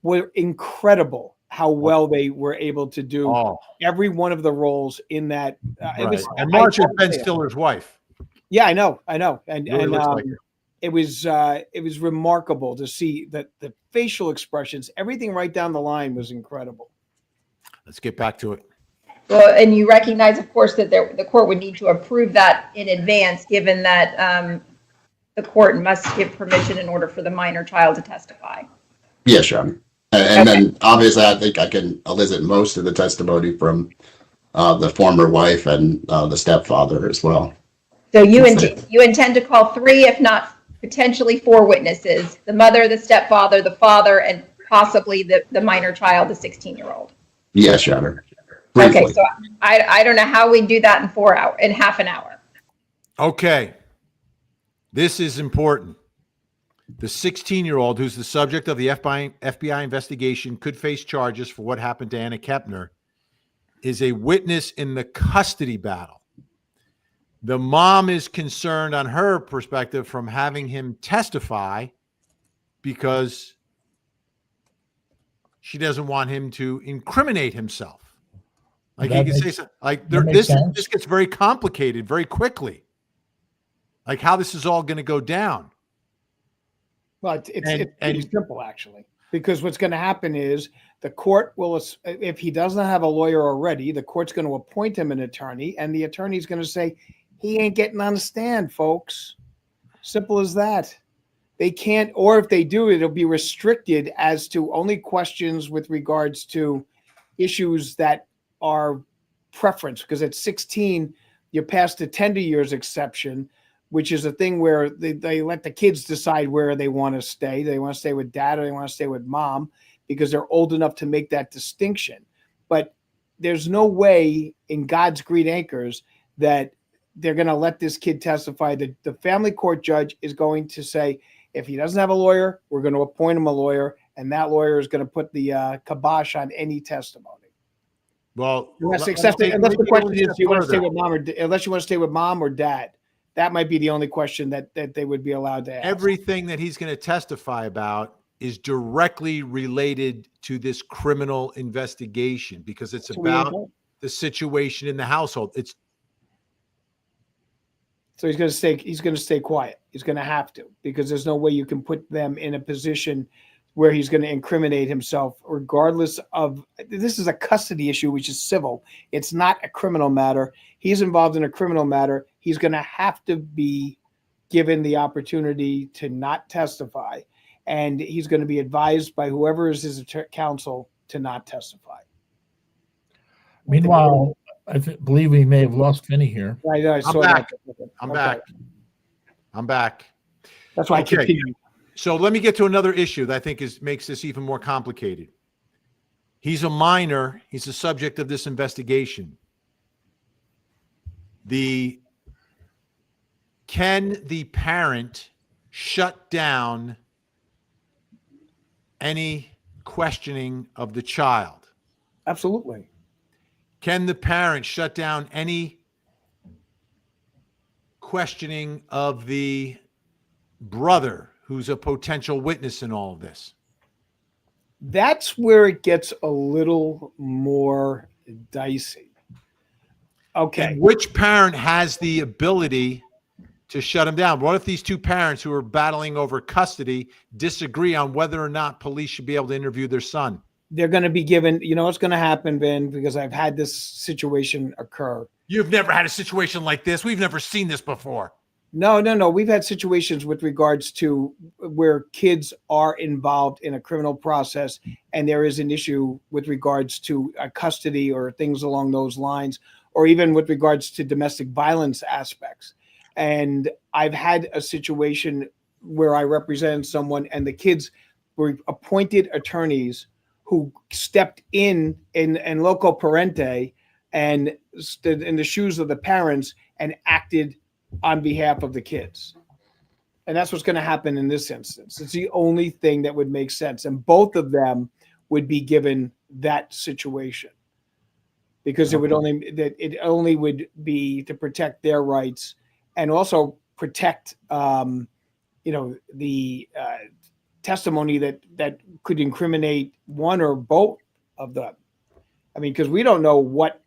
Were incredible. How well they were able to do every one of the roles in that. Right. And March is Ben Stiller's wife. Yeah, I know, and really looks like it was remarkable to see that the facial expressions, everything right down the line was incredible. Let's get back to it. Well, and you recognize, of course, that the court would need to approve that in advance, given that the court must give permission in order for the minor child to testify. Yes, Your Honor. And then obviously I think I can elicit most of the testimony from the former wife and the stepfather as well. So you intend to call 3, if not potentially 4 witnesses: the mother, the stepfather, the father, and possibly the minor child, the 16-year-old. Yes, Your Honor. Briefly. Okay, so I don't know how we do that in half an hour. Okay. This is important. The 16-year-old, who's the subject of the FBI investigation, could face charges for what happened to Anna Kepner, is a witness in the custody battle. The mom is concerned on her perspective from having him testify because she doesn't want him to incriminate himself. Like he can say something like this gets very complicated very quickly. Like how this is all going to go down. Well, it's pretty simple, actually, because what's going to happen is the court will, if he doesn't have a lawyer already, the court's going to appoint him an attorney, and the attorney's going to say, he ain't getting on the stand, folks. Simple as that. They can't, or if they do, it'll be restricted as to only questions with regards to issues that are preference, because at 16, you're past the tender years exception, which is a thing where they let the kids decide where they want to stay. They want to stay with dad or they want to stay with mom because they're old enough to make that distinction. But there's no way in God's green acres that they're going to let this kid testify. The family court judge is going to say, if he doesn't have a lawyer, we're going to appoint him a lawyer, and that lawyer is going to put the kibosh on any testimony. Well, unless the question is, you want to stay with mom, or unless you want to stay with mom or dad. That might be the only question that they would be allowed to ask. Everything that he's going to testify about is directly related to this criminal investigation because it's about the situation in the household. So he's going to stay quiet. He's going to have to, because there's no way you can put them in a position where he's going to incriminate himself, regardless of, this is a custody issue, which is civil. It's not a criminal matter. He's involved in a criminal matter. He's going to have to be given the opportunity to not testify, and he's going to be advised by whoever is his counsel to not testify. Meanwhile, believe we may have lost Vinny here. I saw back. that. I'm back. That's why I continue. So let me get to another issue that I think makes this even more complicated. He's a minor. He's the subject of this investigation. Can the parent shut down any questioning of the child? Absolutely. Can the parent shut down any questioning of the brother who's a potential witness in all of this? That's where it gets a little more dicey. Okay. And which parent has the ability to shut him down? What if these two parents who are battling over custody disagree on whether or not police should be able to interview their son? They're going to be given, you know what's going to happen, Ben, because I've had this situation occur. You've never had a situation like this. We've never seen this before. No. We've had situations with regards to where kids are involved in a criminal process, and there is an issue with regards to custody or things along those lines, or even with regards to domestic violence aspects. And I've had a situation where I represented someone, and the kids were appointed attorneys who stepped in loco parente and stood in the shoes of the parents and acted on behalf of the kids. And that's what's going to happen in this instance. It's the only thing that would make sense. And both of them would be given that situation, because it only would be to protect their rights and also protect, the testimony that could incriminate one or both of them. I mean, because we don't know what,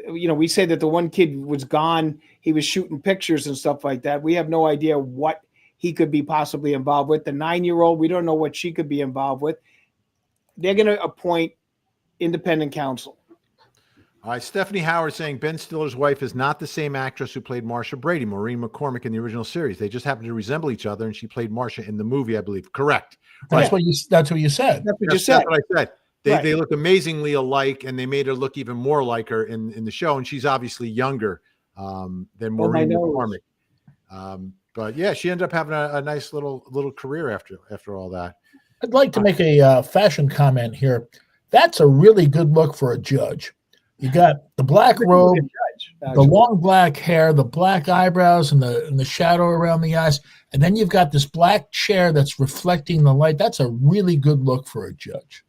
we say that the one kid was gone, he was shooting pictures and stuff like that. We have no idea what he could be possibly involved with. The 9-year-old, we don't know what she could be involved with. They're going to appoint independent counsel. All right, Stephanie Howard saying Ben Stiller's wife is not the same actress who played Marsha Brady, Maureen McCormick, in the original series. They just happen to resemble each other, and she played Marsha in the movie, I believe. Correct. That's what you said. That's what you said. That's what I said. They look amazingly alike, and they made her look even more like her in the show. And she's obviously younger than Maureen McCormick. But yeah, she ended up having a nice little career after all that. I'd like to make a fashion comment here. That's a really good look for a judge. You got the black robe, the long black hair, the black eyebrows, and the shadow around the eyes, and then you've got this black chair that's reflecting the light. That's a really good look for a judge.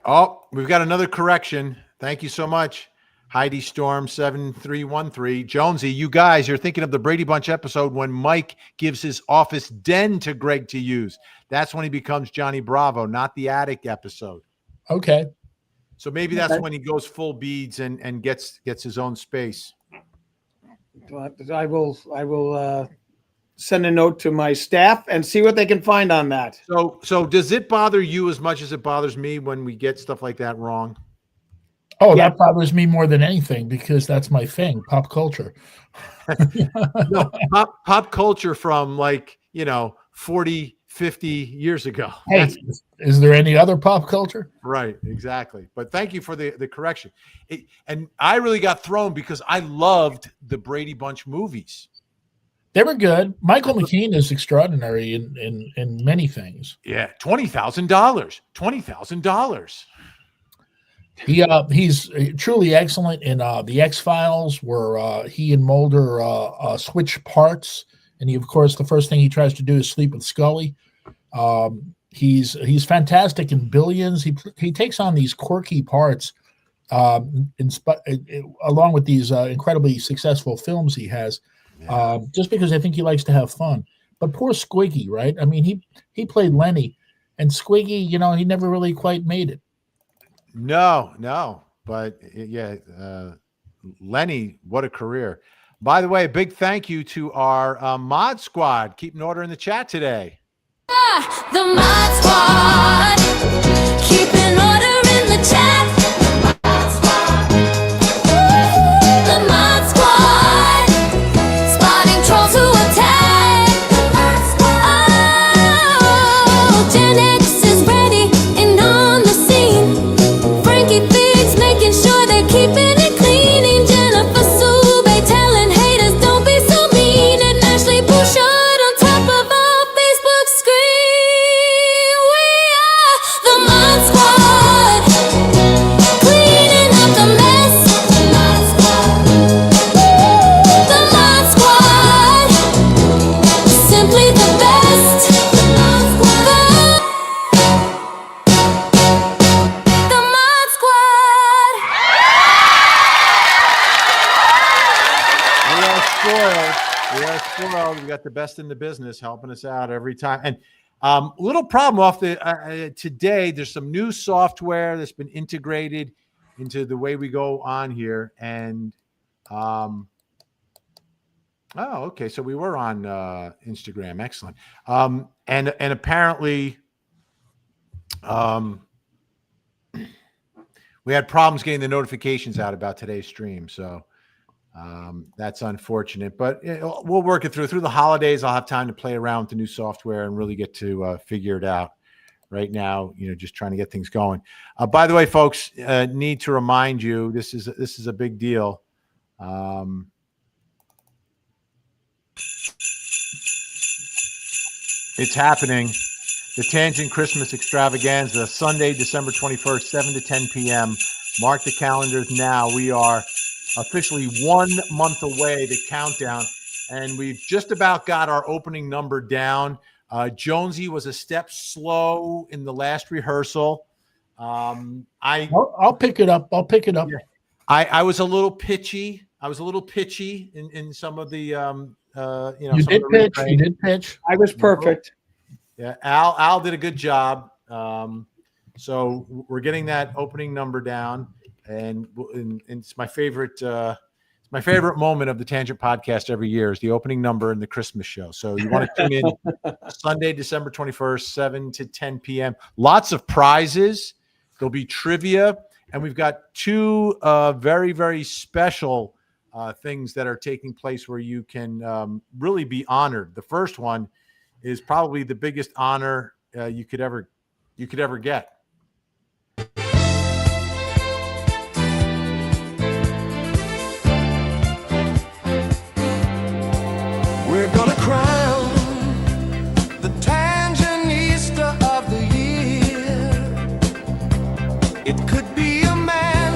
Oh, we've got another correction. Thank you so much, Heidi Storm 7313. Jonesy, you guys, you're thinking of the Brady Bunch episode when Mike gives his office den to Greg to use. That's when he becomes Johnny Bravo, not the attic episode. Okay. So maybe that's when he goes full beads and gets his own space. I will send a note to my staff and see what they can find on that. So does it bother you as much as it bothers me when we get stuff like that wrong? Oh, yeah. That bothers me more than anything because that's my thing, pop culture. No, pop culture from 40, 50 years ago. Hey, is there any other pop culture? Right, exactly. But thank you for the correction. And I really got thrown because I loved the Brady Bunch movies. They were good. Michael McKean is extraordinary in many things. Yeah, $20,000. $20,000. He's truly excellent in the X-Files, where he and Mulder switch parts. And of course, the first thing he tries to do is sleep with Scully. He's fantastic in Billions. He takes on these quirky parts, along with these incredibly successful films he has. Just because I think he likes to have fun. But poor Squiggy, right? I mean, he played Lenny, and Squiggy, he never really quite made it. No, but yeah, Lenny, what a career. By the way, a big thank you to our mod squad. Keeping order in the chat today. The Mod Squad, keeping order in the chat. The Mod Squad, spotting trolls who attack. are spoiled. We got the best in the business helping us out every time. And little problem off the today. There's some new software that's been integrated into the way we go on here. And okay. So we were on Instagram. Excellent. And apparently, we had problems getting the notifications out about today's stream. So that's unfortunate, but we'll work it through the holidays. I'll have time to play around with the new software and really get to figure it out. Right now, just trying to get things going. By the way, folks, need to remind you, this is a big deal. It's happening. The Tangent Christmas Extravaganza, Sunday, December 21st, 7 to 10 p.m. Mark the calendars now. We are officially 1 month away, the countdown, and we've just about got our opening number down. Jonesy was a step slow in the last rehearsal. I'll pick it up. Yeah. I was a little pitchy. In some of the You did pitch. I was perfect. Yeah, Al did a good job. So we're getting that opening number down, and it's my favorite. It's my favorite moment of the Tangent Podcast every year is the opening number and the Christmas show. So you want to tune in Sunday, December 21st, 7 to 10 p.m. Lots of prizes. There'll be trivia, and we've got two very, very special things that are taking place where you can really be honored. The first one is probably the biggest honor you could ever get. We're gonna crown the Tangenista of the year. It could be a man,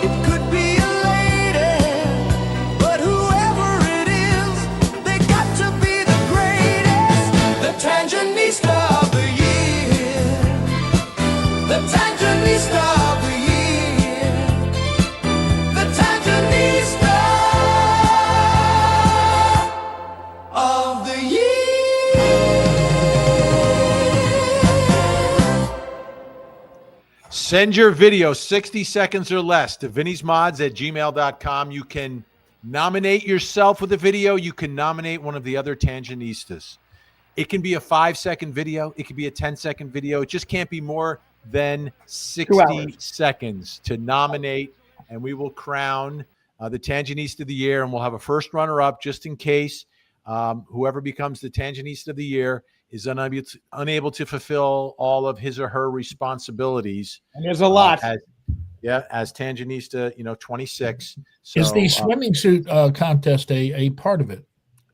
it could be a lady, but whoever it is, they got to be the greatest. The Tangenista of the year. The Tangenista of the year. The Tangenista of the year. Send your video 60 seconds or less to vinny'smods@gmail.com. You can nominate yourself with a video. You can nominate one of the other Tangenistas. It can be a 5-second video. It could be a 10-second video. It just can't be more than 60 seconds to nominate, and we will crown the Tangenista of the year, and we'll have a first runner-up just in case whoever becomes the Tangenista of the year is unable to fulfill all of his or her responsibilities. And there's a lot. As Tangenista, 26. So, Is the swimming suit contest a part of it?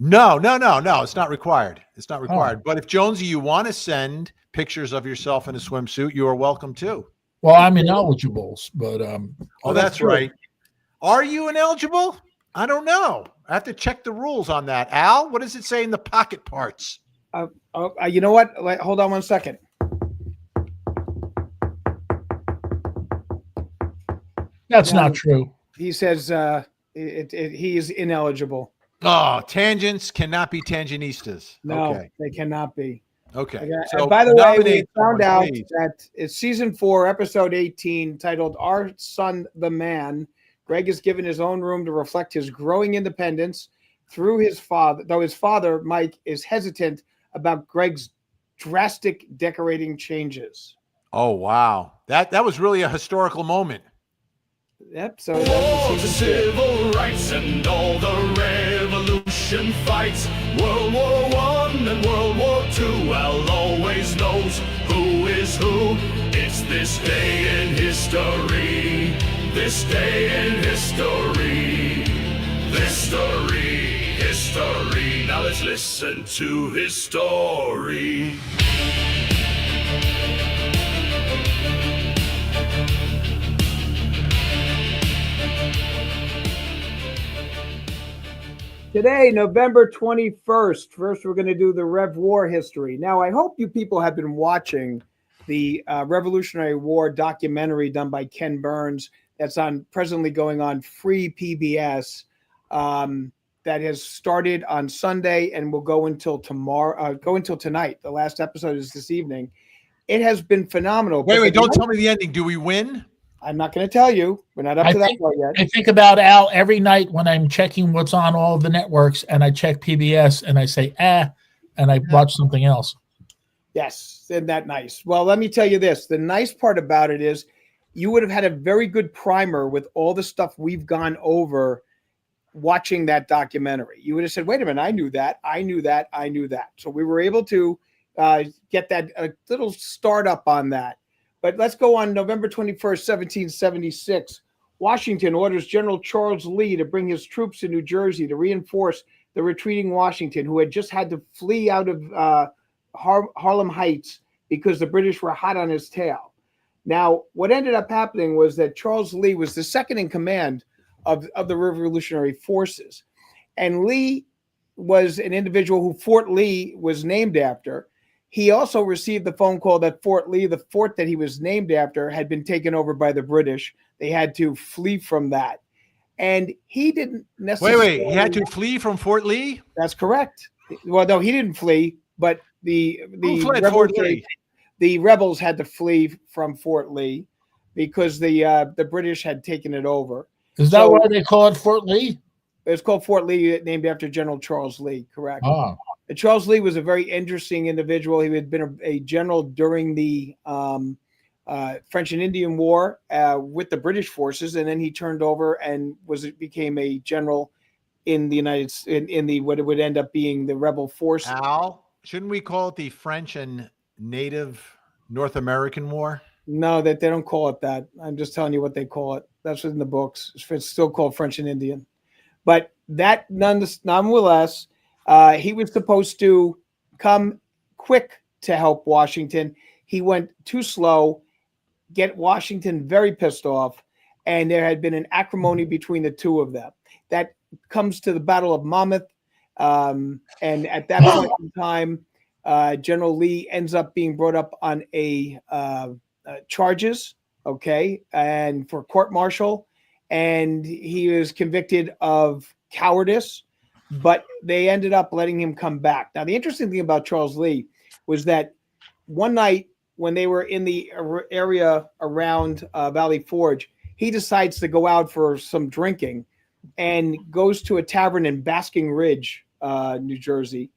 No. It's not required. It's not required. But if Jonesy, you want to send pictures of yourself in a swimsuit, you are welcome to. Well, I'm ineligible, but that's right. Are you ineligible? I don't know. I have to check the rules on that. Al, what does it say in the pocket parts? You know what? Hold on one second. That's not true. He says he is ineligible. Oh, tangents cannot be Tangenistas. No, okay. They cannot be. Okay. So by the way, we found out that it's season 4, episode 18, titled "Our Son, the Man." Greg is given his own room to reflect his growing independence through his father, though his father, Mike, is hesitant about Greg's drastic decorating changes. Oh, wow. That was really a historical moment. Yep. So all the civil rights and all the revolution fights, World War I and World War II. Al always knows who is who. It's this day in history. This day in history. History. Now let's listen to his story. Today, November 21st. First, we're going to do the Rev War history. Now, I hope you people have been watching the Revolutionary War documentary done by Ken Burns that's presently going on free PBS. that has started on Sunday and will go until tomorrow, go until tonight. The last episode is this evening. It has been phenomenal. Wait, don't tell me the ending. Do we win? I'm not going to tell you. We're not up to that part yet. I think about Al every night when I'm checking what's on all of the networks, and I check PBS, and I say, and I watch something else. Yes, isn't that nice? Well, let me tell you this. The nice part about it is you would have had a very good primer with all the stuff we've gone over watching that documentary. You would have said, wait a minute, I knew that. I knew that. I knew that. So we were able to get that a little startup on that. But let's go on November 21st, 1776. Washington orders General Charles Lee to bring his troops to New Jersey to reinforce the retreating Washington, who had just had to flee out of Harlem Heights because the British were hot on his tail. Now, what ended up happening was that Charles Lee was the second in command of the Revolutionary Forces. And Lee was an individual who Fort Lee was named after. He also received the phone call that Fort Lee, the fort that he was named after, had been taken over by the British. They had to flee from that. And he didn't necessarily... Wait. He had to flee from Fort Lee? That's correct. Well, no, he didn't flee, but the rebels had to flee from Fort Lee because the British had taken it over. Is that why they call it Fort Lee? It's called Fort Lee, named after General Charles Lee, correct? Oh. Charles Lee was a very interesting individual. He had been a general during the French and Indian War with the British forces, and then he turned over and became a general in the what it would end up being the rebel forces. Al, shouldn't we call it the French and Native North American War? No, that they don't call it that. I'm just telling you what they call it. That's in the books. It's still called French and Indian. But that nonetheless, he was supposed to come quick to help Washington. He went too slow, get Washington very pissed off, and there had been an acrimony between the two of them. That comes to the Battle of Monmouth, and at that point in time, General Lee ends up being brought up on charges, and for court-martial, and he was convicted of cowardice, but they ended up letting him come back. Now, the interesting thing about Charles Lee was that one night when they were in the area around Valley Forge, he decides to go out for some drinking and goes to a tavern in Basking Ridge, New Jersey,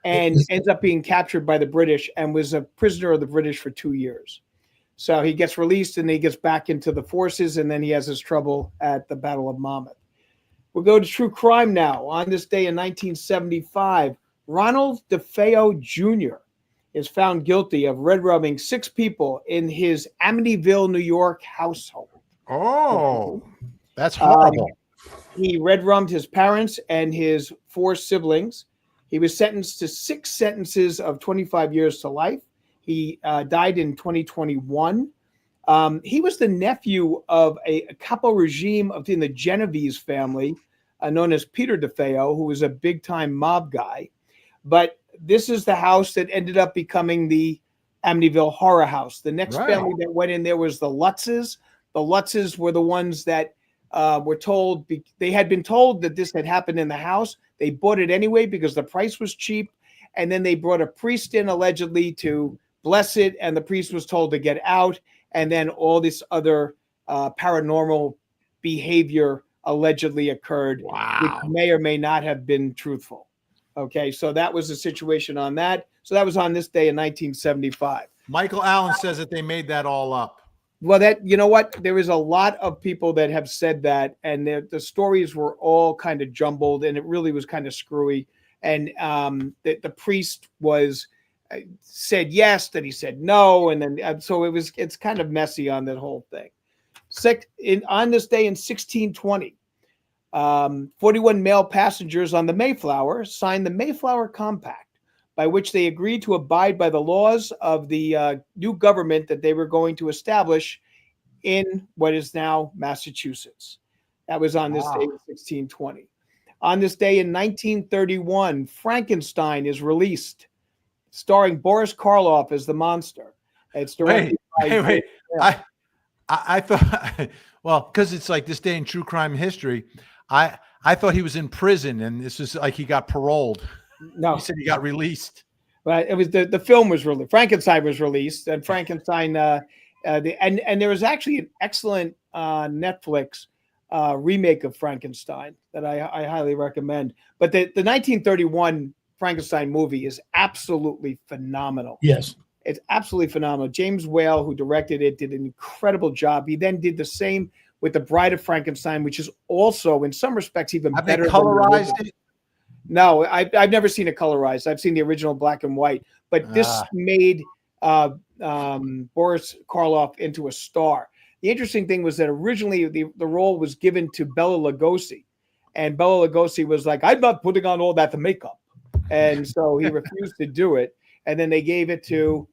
and ends up being captured by the British and was a prisoner of the British for 2 years. So he gets released and he gets back into the forces, and then he has his trouble at the Battle of Monmouth. We'll go to true crime now. On this day in 1975, Ronald DeFeo Jr. is found guilty of red rubbing 6 people in his Amityville, New York household. Oh, that's horrible. He red rummed his parents and his 4 siblings. He was sentenced to 6 sentences of 25 years to life. He died in 2021. He was the nephew of a capo regime in the Genovese family, known as Peter DeFeo, who was a big-time mob guy. But this is the house that ended up becoming the Amityville Horror House. The next family that went in there was the Lutzes. The Lutzes were the ones that were told, they had been told that this had happened in the house. They bought it anyway because the price was cheap. And then they brought a priest in allegedly to bless it. And the priest was told to get out. And then all this other paranormal behavior allegedly occurred, which may or may not have been truthful. Okay, so that was the situation on that. So that was on this day in 1975. Michael Allen says that they made that all up. Well, you know what? There is a lot of people that have said that, and the stories were all kind of jumbled, and it really was kind of screwy. And the priest said yes, then he said no, and then so it's kind of messy on that whole thing. On this day in 1620, 41 male passengers on the Mayflower signed the Mayflower Compact, by which they agreed to abide by the laws of the new government that they were going to establish in what is now Massachusetts. That was on this day in 1620. On this day in 1931, Frankenstein is released, starring Boris Karloff as the monster. It's directed by I thought, well, because it's like this day in true crime history, I I thought he was in prison, and this is like he got paroled. No, He said he got released. but it was the film was released. Frankenstein was released, and Frankenstein. And there was actually an excellent Netflix remake of Frankenstein that I highly recommend. But the 1931 Frankenstein movie is absolutely phenomenal. Yes. It's absolutely phenomenal. James Whale, who directed it, did an incredible job. He then did the same with The Bride of Frankenstein, which is also, in some respects, even Have better. they colorized it? No, I've never seen it colorized. I've seen the original black and white. But this made Boris Karloff into a star. The interesting thing was that originally the role was given to Bela Lugosi. And Bela Lugosi was like, I'm not putting on all that makeup. And so he refused to do it. And then they gave it to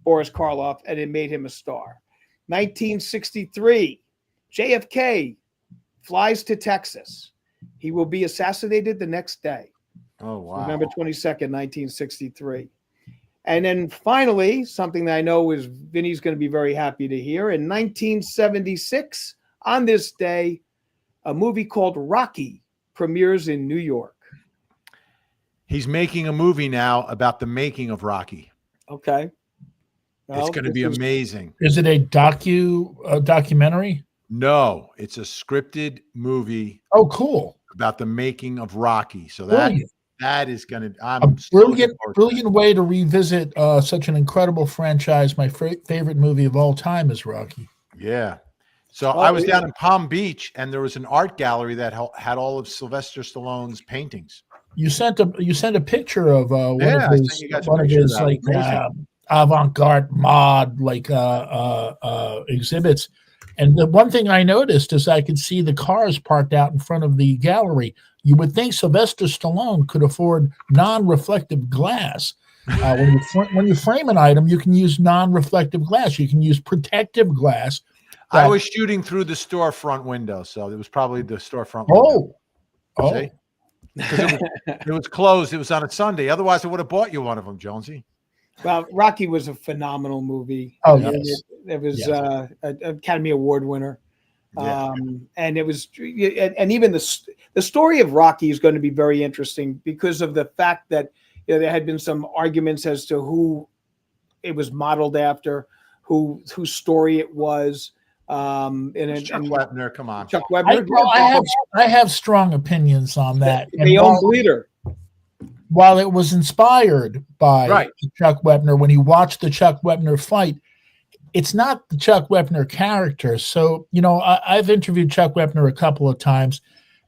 Boris Karloff, and it made him a star. 1963, JFK flies to Texas. He will be assassinated the next day. Oh, wow. November 22nd, 1963. And then finally, something that I know is Vinny's going to be very happy to hear. In 1976, on this day, a movie called Rocky premieres in New York. He's making a movie now about the making of Rocky. Okay. It's going to be amazing. Is it a documentary? No, it's a scripted movie. Oh, cool. About the making of Rocky. So that is going to, I'm a brilliant way to revisit such an incredible franchise. My favorite movie of all time is Rocky. Yeah. So I was down in Palm Beach, and there was an art gallery that had all of Sylvester Stallone's paintings. You sent a picture of one of his like avant-garde mod exhibits. And the one thing I noticed is I could see the cars parked out in front of the gallery. You would think Sylvester Stallone could afford non-reflective glass. When you frame an item, you can use non-reflective glass. You can use protective glass. I was shooting through the storefront window, so it was probably the storefront window. Oh. It was closed. It was on a Sunday. Otherwise, I would have bought you one of them, Jonesy. Well, Rocky was a phenomenal movie. Oh, yes. It was an Academy Award winner. Yeah. And it was, and even the story of Rocky is going to be very interesting because of the fact that there had been some arguments as to who it was modeled after, whose story it was. Chuck Wepner, come on. Chuck Wepner. I have strong opinions on that. They own Bleeder. While it was inspired by Chuck Wepner, when he watched the Chuck Wepner fight, it's not the Chuck Wepner character. So, I've interviewed Chuck Wepner a couple of times,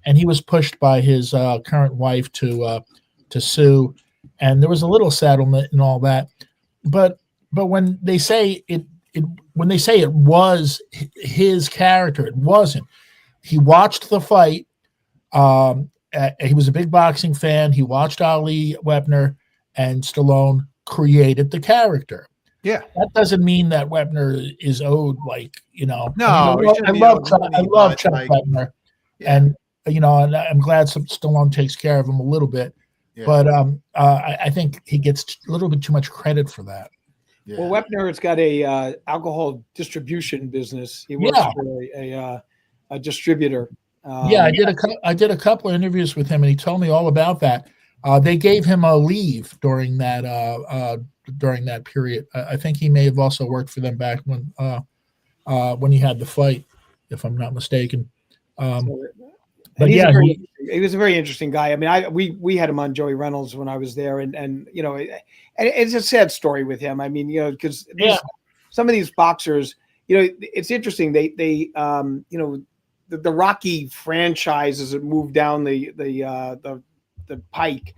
and he was pushed by his current wife to sue, and there was a little settlement and all that. But when they say it was his character, it wasn't. He watched the fight. He was a big boxing fan. He watched Ali Wepner, and Stallone created the character. Yeah, that doesn't mean that Wepner is owed No, I love Chuck Wepner, and and I'm glad Stallone takes care of him a little bit, but I think he gets a little bit too much credit for that. Yeah. Well, Wepner has got a alcohol distribution business. He works for a distributor. I did a couple of interviews with him, and he told me all about that. They gave him a leave during that period. I think he may have also worked for them back when he had the fight, if I'm not mistaken. But he was a very interesting guy. I mean, we had him on Joey Reynolds when I was there, and it's a sad story with him. I mean, because some of these boxers, it's interesting. They the Rocky franchise as it moved down the pike.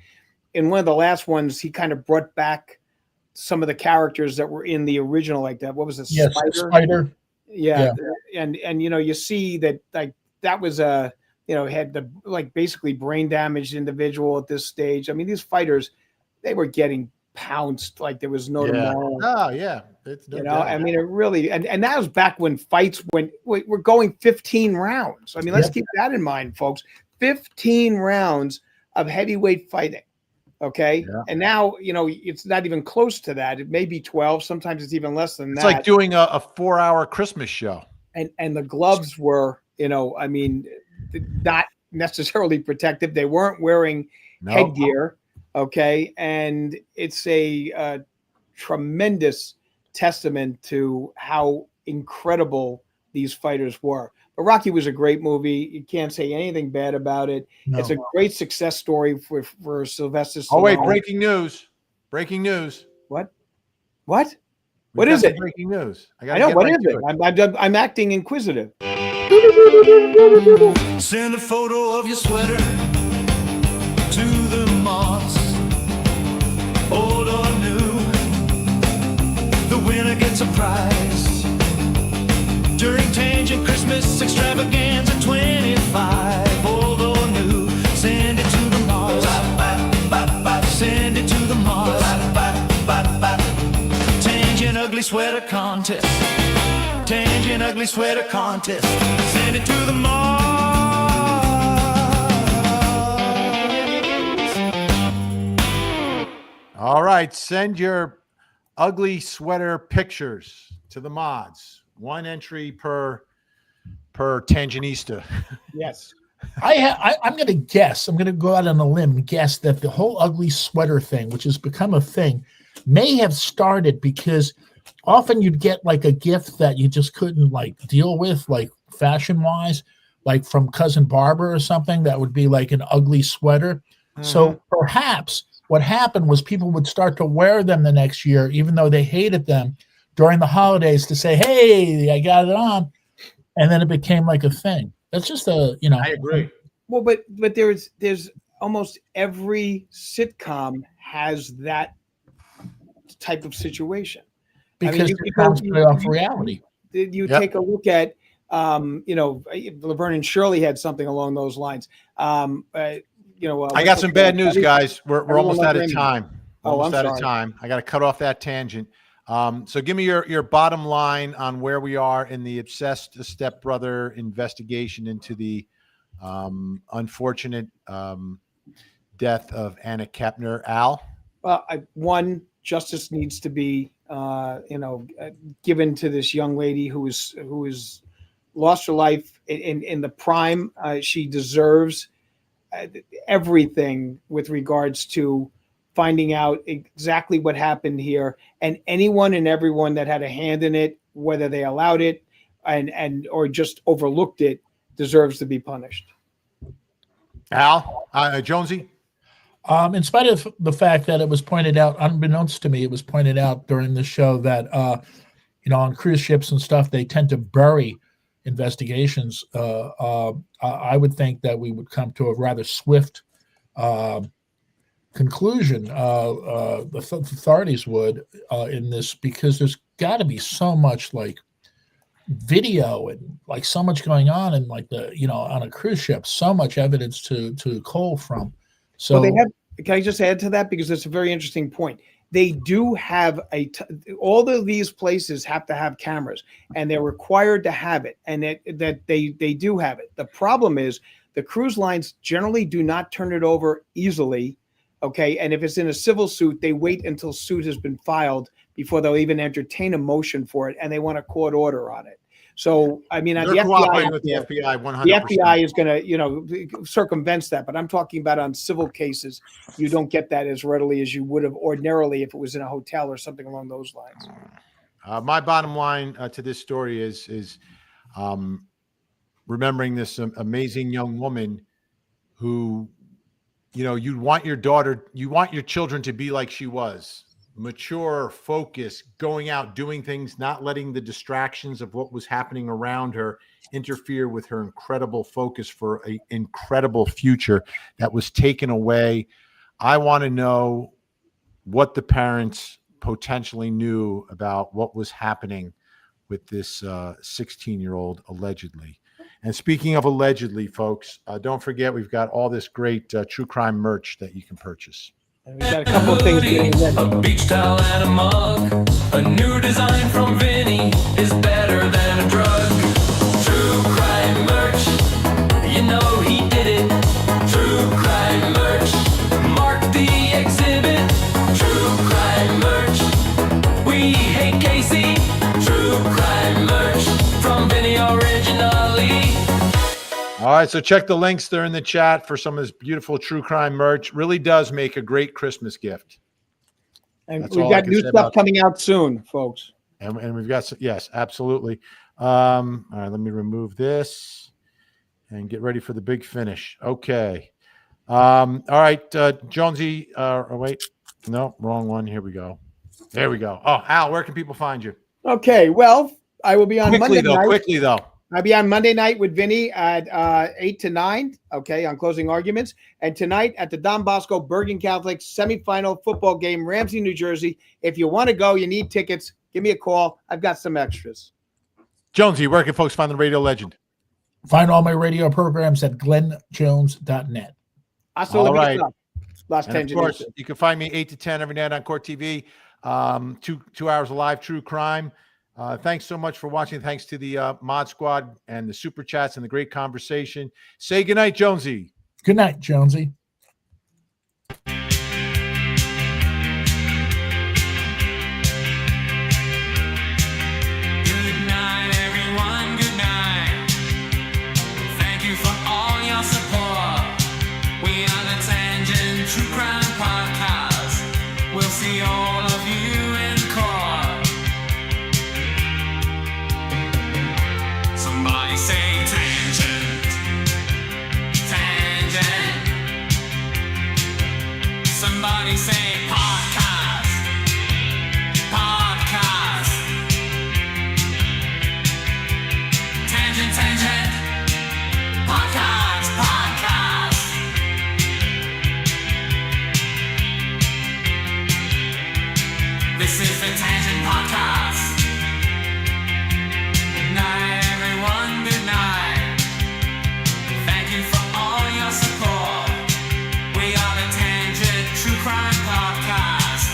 In one of the last ones, he kind of brought back some of the characters that were in the original, like that. What was it? Yes, Spider. Yeah. And you see that that was had the basically brain damaged individual at this stage. I mean, these fighters, they were getting pounced like there was no tomorrow. Oh yeah. I mean, it really, and that was back when fights were going 15 rounds. I mean, let's keep that in mind, folks. 15 rounds of heavyweight fighting. Okay. Yeah. And now, it's not even close to that. It may be 12. Sometimes it's even less than that. It's like doing a 4-hour Christmas show. And the gloves were, not necessarily protective. They weren't wearing headgear. Okay. And it's a tremendous testament to how incredible these fighters were. But Rocky was a great movie. You can't say anything bad about it. No. It's a great success story for Sylvester Stallone. Oh, wait, breaking news. Breaking news. What? We've What got is some it? breaking news. I know. What is it? I'm acting inquisitive. Send a photo of your sweater to the moss. Old or new, the winner gets a prize. During Tangent Christmas extravaganza 25. Old or new, send it to the Mars. Send it to the Mars. Tangent Ugly Sweater Contest. Tangent Ugly Sweater Contest. Send it to the Mars. All right, send your ugly sweater pictures to the mods. One entry per Tangenista. Yes. I'm going to guess. I'm going to go out on a limb and guess that the whole ugly sweater thing, which has become a thing, may have started because often you'd get like a gift that you just couldn't like deal with, like fashion-wise, like from Cousin Barbara or something. That would be like an ugly sweater. Mm-hmm. So perhaps what happened was people would start to wear them the next year, even though they hated them during the holidays, to say, "Hey, I got it on," and then it became like a thing. That's just I agree. Well, but there's almost every sitcom has that type of situation because it comes off reality. You take a look at Laverne and Shirley had something along those lines. I got some bad news, guys. We're almost out of time. I'm out sorry. of time. I got to cut off that tangent. So give me your bottom line on where we are in the obsessed stepbrother investigation into the unfortunate death of Anna Kepner. Al? One, justice needs to be given to this young lady who is lost her life in the prime. She deserves everything with regards to finding out exactly what happened here, and anyone and everyone that had a hand in it, whether they allowed it and or just overlooked it, deserves to be punished. Al, Jonesy? In spite of the fact that it was pointed out, unbeknownst to me, it was pointed out during the show that on cruise ships and stuff, they tend to bury investigations. I would think that we would come to a rather swift conclusion. The authorities would in this, because there's got to be so much like video and like so much going on, and like on a cruise ship, so much evidence to cull from. So can I just add to that, because it's a very interesting point? They do have all of these places have to have cameras, and they're required to have it, and that they do have it. The problem is the cruise lines generally do not turn it over easily. Okay. And if it's in a civil suit, they wait until suit has been filed before they'll even entertain a motion for it, and they want a court order on it. So, I mean, they're the cooperating with the FBI 100%. The FBI is going to, circumvent that. But I'm talking about on civil cases, you don't get that as readily as you would have ordinarily if it was in a hotel or something along those lines. My bottom line to this story is remembering this amazing young woman who, you want your children to be like she was. Mature, focused, going out, doing things, not letting the distractions of what was happening around her interfere with her incredible focus for an incredible future that was taken away. I want to know what the parents potentially knew about what was happening with this 16-year-old allegedly. And speaking of allegedly, folks, don't forget we've got all this great true crime merch that you can purchase. And we got a couple of things getting ready. A beach towel and a mug. A new design from Vinny is better than a drug. True crime merch. He did it. True crime merch. Mark the exhibit. True crime merch. We hate Casey. True crime merch from Vinny originally. All right, so check the links there in the chat for some of this beautiful true crime merch. Really does make a great Christmas gift. And That's we've all I got can new say stuff about coming out soon, folks. And we've got, yes, absolutely. All right, let me remove this and get ready for the big finish. Okay. All right, Jonesy, wait, no, wrong one. Here we go. There we go. Oh, Al, where can people find you? Okay, well, I will be on Monday night. Quickly though. I'll be on Monday night with Vinny at 8 to 9, okay, on Closing Arguments. And tonight at the Don Bosco Bergen Catholic semifinal football game, Ramsey, New Jersey. If you want to go, you need tickets, give me a call. I've got some extras. Jonesy, where can folks find the radio legend? Find all my radio programs at glennjones.net. All right. And of course, you can find me 8 to 10 every night on Court TV. 2 hours of live true crime. Thanks so much for watching. Thanks to the Mod Squad and the Super Chats and the great conversation. Say goodnight, Jonesy. Good night, Jonesy. True Crime Podcast. We'll see all of you in court. Somebody say tangent. Tangent. Somebody say podcast. Podcast. Tangent, tangent. Podcast, podcast. This is the Tangent Podcast. Good night, everyone. Good night. Thank you for all your support. We are the Tangent True Crime Podcast.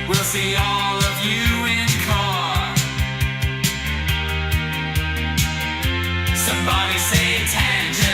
We'll see all of you in court. Somebody say tangent.